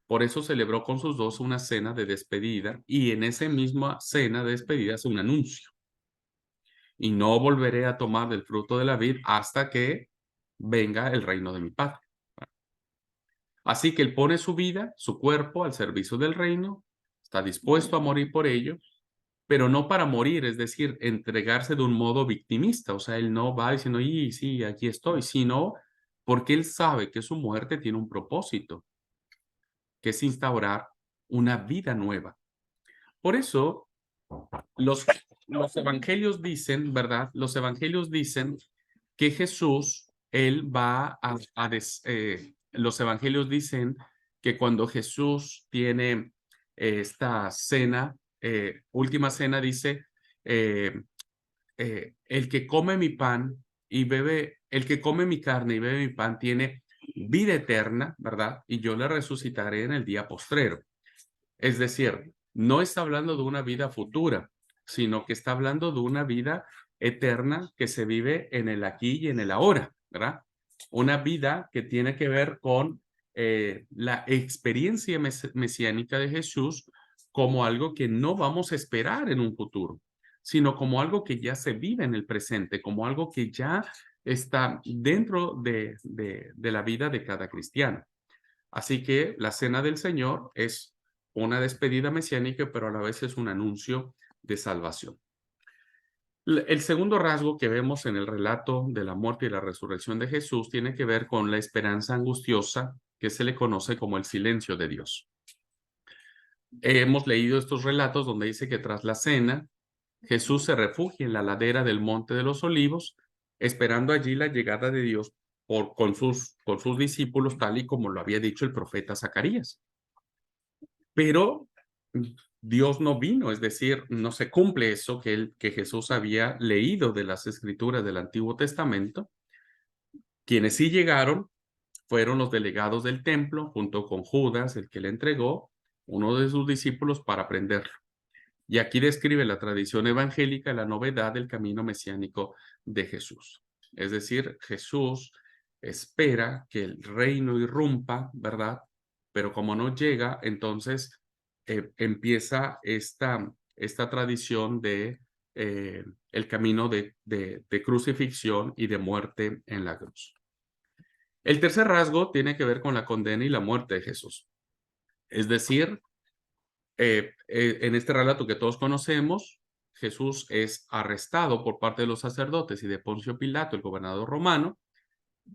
Por eso celebró con sus 12 una cena de despedida y en esa misma cena de despedida hace un anuncio. Y no volveré a tomar del fruto de la vid hasta que venga el reino de mi Padre. Así que él pone su vida, su cuerpo al servicio del reino, está dispuesto a morir por ello, pero no para morir, es decir, entregarse de un modo victimista. O sea, él no va diciendo, y sí, aquí estoy, sino porque él sabe que su muerte tiene un propósito, que es instaurar una vida nueva. Por eso, los evangelios dicen, ¿verdad? Los evangelios dicen que Jesús, él va los evangelios dicen que cuando Jesús tiene esta cena, última cena, dice, el que come mi pan y bebe, el que come mi carne y bebe mi pan tiene vida eterna, ¿verdad? Y yo le resucitaré en el día postrero. Es decir, no está hablando de una vida futura, sino que está hablando de una vida eterna que se vive en el aquí y en el ahora, ¿verdad? Una vida que tiene que ver con la experiencia mesiánica de Jesús como algo que no vamos a esperar en un futuro, sino como algo que ya se vive en el presente, como algo que ya está dentro de la vida de cada cristiano. Así que la cena del Señor es una despedida mesiánica, pero a la vez es un anuncio de salvación. El segundo rasgo que vemos en el relato de la muerte y la resurrección de Jesús tiene que ver con la esperanza angustiosa que se le conoce como el silencio de Dios. Hemos leído estos relatos donde dice que tras la cena, Jesús se refugia en la ladera del Monte de los Olivos, esperando allí la llegada de Dios con sus discípulos, tal y como lo había dicho el profeta Zacarías. Pero Dios no vino, es decir, no se cumple eso que Jesús había leído de las escrituras del Antiguo Testamento. Quienes sí llegaron fueron los delegados del templo, junto con Judas, el que le entregó, uno de sus discípulos, para prenderlo. Y aquí describe la tradición evangélica la novedad del camino mesiánico de Jesús. Es decir, Jesús espera que el reino irrumpa, ¿verdad? Pero como no llega, entonces empieza esta tradición de el camino de crucifixión y de muerte en la cruz. El tercer rasgo tiene que ver con la condena y la muerte de Jesús. Es decir, en este relato que todos conocemos, Jesús es arrestado por parte de los sacerdotes y de Poncio Pilato, el gobernador romano,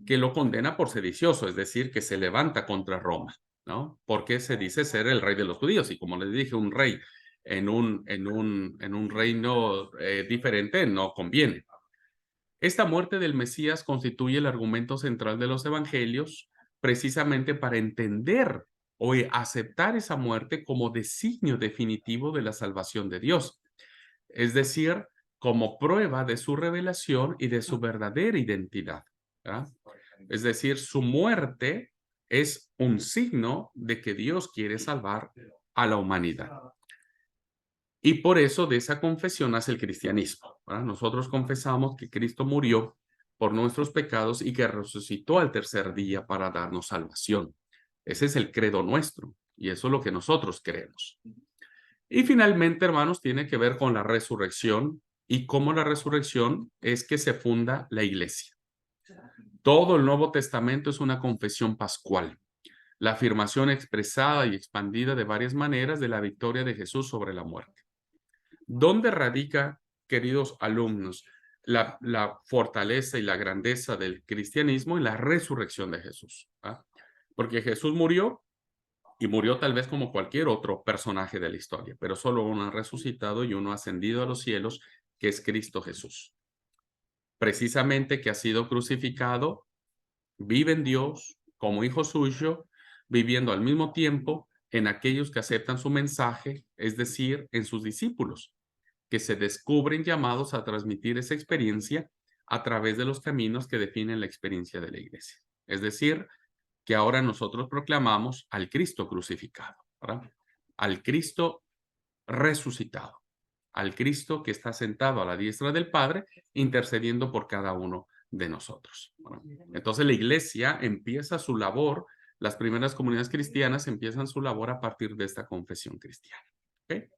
que lo condena por sedicioso, es decir, que se levanta contra Roma, ¿no? Porque se dice ser el rey de los judíos, y como les dije, un rey en un reino diferente no conviene. Esta muerte del Mesías constituye el argumento central de los evangelios, precisamente para entender o aceptar esa muerte como designio definitivo de la salvación de Dios, es decir, como prueba de su revelación y de su verdadera identidad, ¿verdad? Es decir, su muerte es un signo de que Dios quiere salvar a la humanidad. Y por eso de esa confesión nace el cristianismo, ¿verdad? Nosotros confesamos que Cristo murió por nuestros pecados y que resucitó al tercer día para darnos salvación. Ese es el credo nuestro y eso es lo que nosotros creemos. Y finalmente, hermanos, tiene que ver con la resurrección y cómo la resurrección es que se funda la iglesia. Todo el Nuevo Testamento es una confesión pascual, la afirmación expresada y expandida de varias maneras de la victoria de Jesús sobre la muerte. ¿Dónde radica, queridos alumnos, la fortaleza y la grandeza del cristianismo? En la resurrección de Jesús, ¿ah? Porque Jesús murió y murió tal vez como cualquier otro personaje de la historia, pero solo uno ha resucitado y uno ha ascendido a los cielos, que es Cristo Jesús. Precisamente que ha sido crucificado, vive en Dios como hijo suyo, viviendo al mismo tiempo en aquellos que aceptan su mensaje, es decir, en sus discípulos, que se descubren llamados a transmitir esa experiencia a través de los caminos que definen la experiencia de la iglesia. Es decir, que ahora nosotros proclamamos al Cristo crucificado, ¿verdad? Al Cristo resucitado, al Cristo que está sentado a la diestra del Padre, intercediendo por cada uno de nosotros, ¿verdad? Entonces la iglesia empieza su labor, las primeras comunidades cristianas empiezan su labor a partir de esta confesión cristiana. ¿Okay?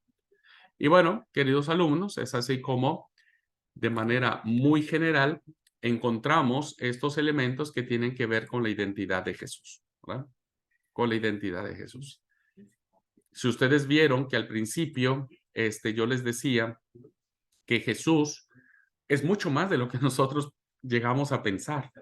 Y bueno, queridos alumnos, es así como de manera muy general encontramos estos elementos que tienen que ver con la identidad de Jesús, ¿verdad? Con la identidad de Jesús. Si ustedes vieron que al principio yo les decía que Jesús es mucho más de lo que nosotros llegamos a pensar.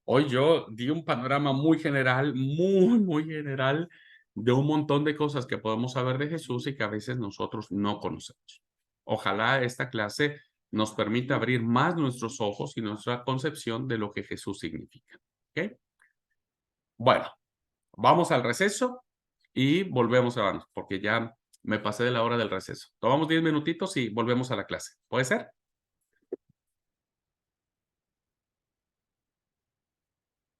Hoy yo di un panorama muy general, muy general, de un montón de cosas que podemos saber de Jesús y que a veces nosotros no conocemos. Ojalá esta clase nos permita abrir más nuestros ojos y nuestra concepción de lo que Jesús significa. ¿Ok? Bueno, vamos al receso y volvemos a porque ya me pasé de la hora del receso. Tomamos 10 minutitos y volvemos a la clase. ¿Puede ser?